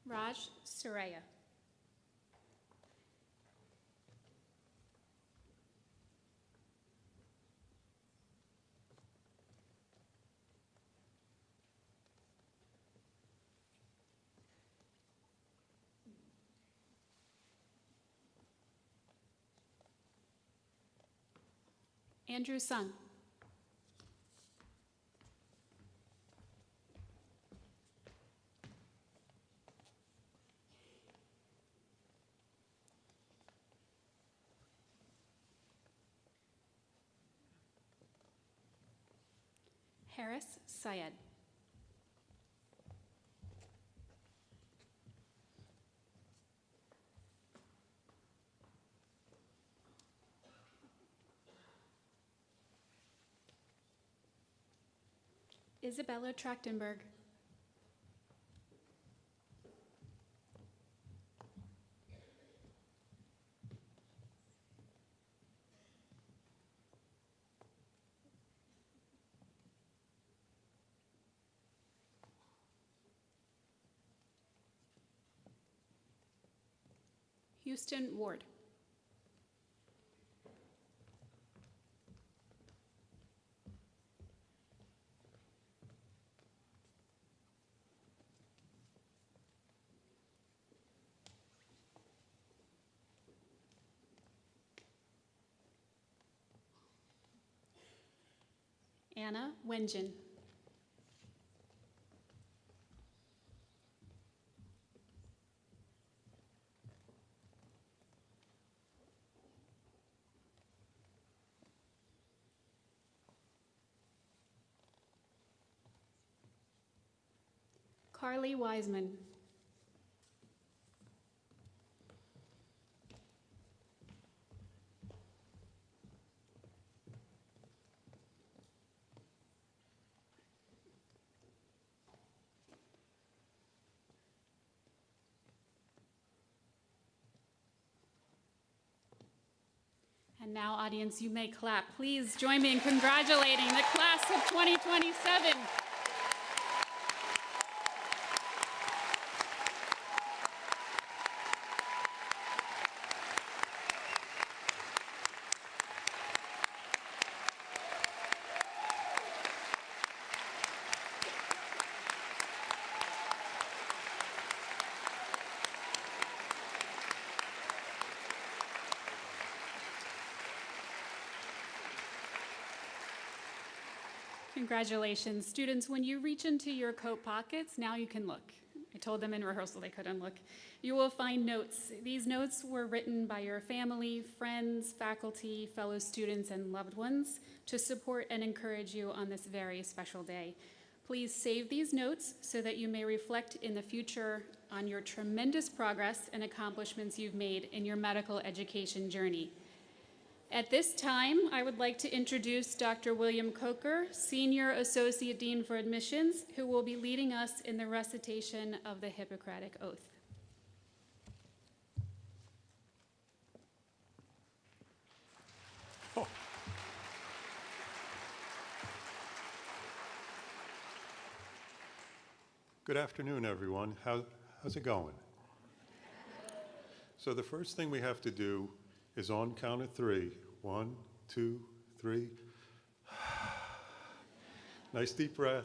Raj Suraya. Andrew Sung. Harris Syed. Isabella Trachtenberg. Houston Ward. Anna Wengen. Carly Wiseman. And now, audience, you may clap. Please join me in congratulating the class of 2027. Congratulations. Students, when you reach into your coat pockets, now you can look. I told them in rehearsal they couldn't look. You will find notes. These notes were written by your family, friends, faculty, fellow students, and loved ones to support and encourage you on this very special day. Please save these notes so that you may reflect in the future on your tremendous progress and accomplishments you've made in your medical education journey. At this time, I would like to introduce Dr. William Coker, Senior Associate Dean for Admissions, who will be leading us in the recitation of the Hippocratic Oath. Good afternoon, everyone. How's it going? So the first thing we have to do is on count of three. 1, 2, 3. Nice deep breath.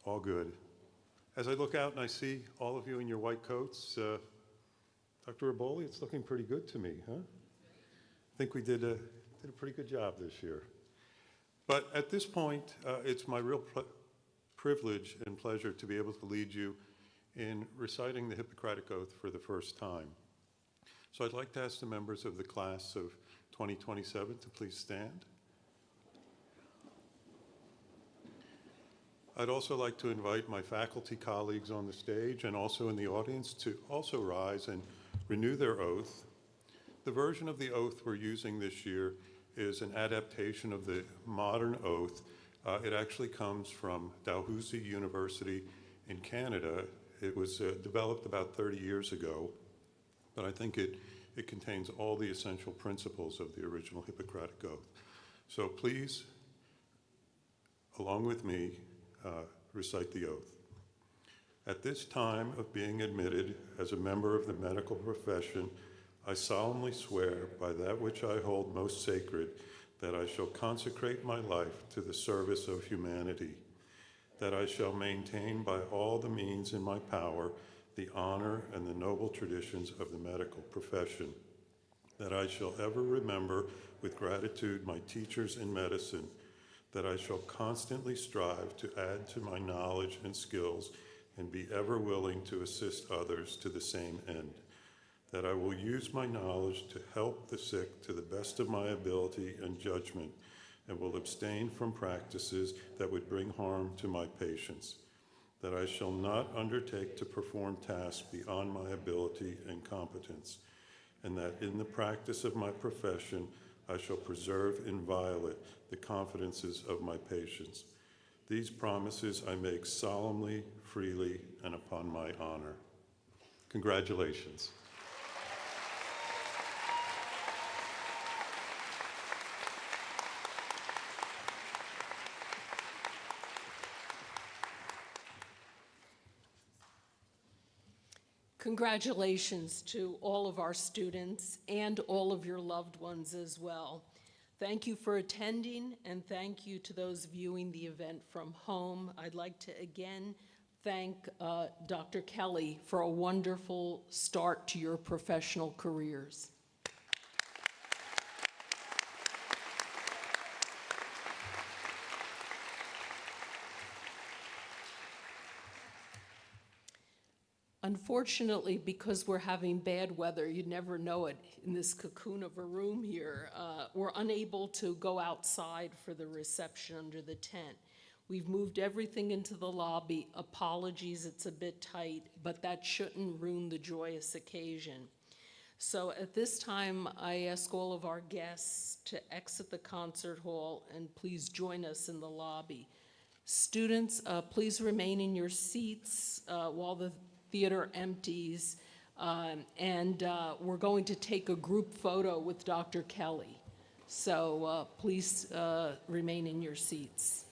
All good. As I look out and I see all of you in your white coats, Dr. Aboli, it's looking pretty good to me, huh? I think we did a pretty good job this year. But at this point, it's my real privilege and pleasure to be able to lead you in reciting the Hippocratic Oath for the first time. So I'd like to ask the members of the class of 2027 to please stand. I'd also like to invite my faculty colleagues on the stage and also in the audience to also rise and renew their oath. The version of the oath we're using this year is an adaptation of the modern oath. It actually comes from Dalhousie University in Canada. It was developed about 30 years ago, but I think it contains all the essential principles of the original Hippocratic Oath. So please, along with me, recite the oath. At this time of being admitted as a member of the medical profession, I solemnly swear by that which I hold most sacred that I shall consecrate my life to the service of humanity, that I shall maintain by all the means in my power the honor and the noble traditions of the medical profession, that I shall ever remember with gratitude my teachers in medicine, that I shall constantly strive to add to my knowledge and skills and be ever willing to assist others to the same end, that I will use my knowledge to help the sick to the best of my ability and judgment, and will abstain from practices that would bring harm to my patients, that I shall not undertake to perform tasks beyond my ability and competence, and that in the practice of my profession, I shall preserve inviolate the confidences of my patients. These promises I make solemnly, freely, and upon my honor. Congratulations. Congratulations to all of our students and all of your loved ones as well. Thank you for attending, and thank you to those viewing the event from home. I'd like to again thank Dr. Kelly for a wonderful start to your professional careers. Unfortunately, because we're having bad weather, you never know it in this cocoon of a room here, we're unable to go outside for the reception under the tent. We've moved everything into the lobby. Apologies, it's a bit tight, but that shouldn't ruin the joyous occasion. So at this time, I ask all of our guests to exit the concert hall and please join us in the lobby. Students, please remain in your seats while the theater empties, and we're going to take a group photo with Dr. Kelly. So please remain in your seats.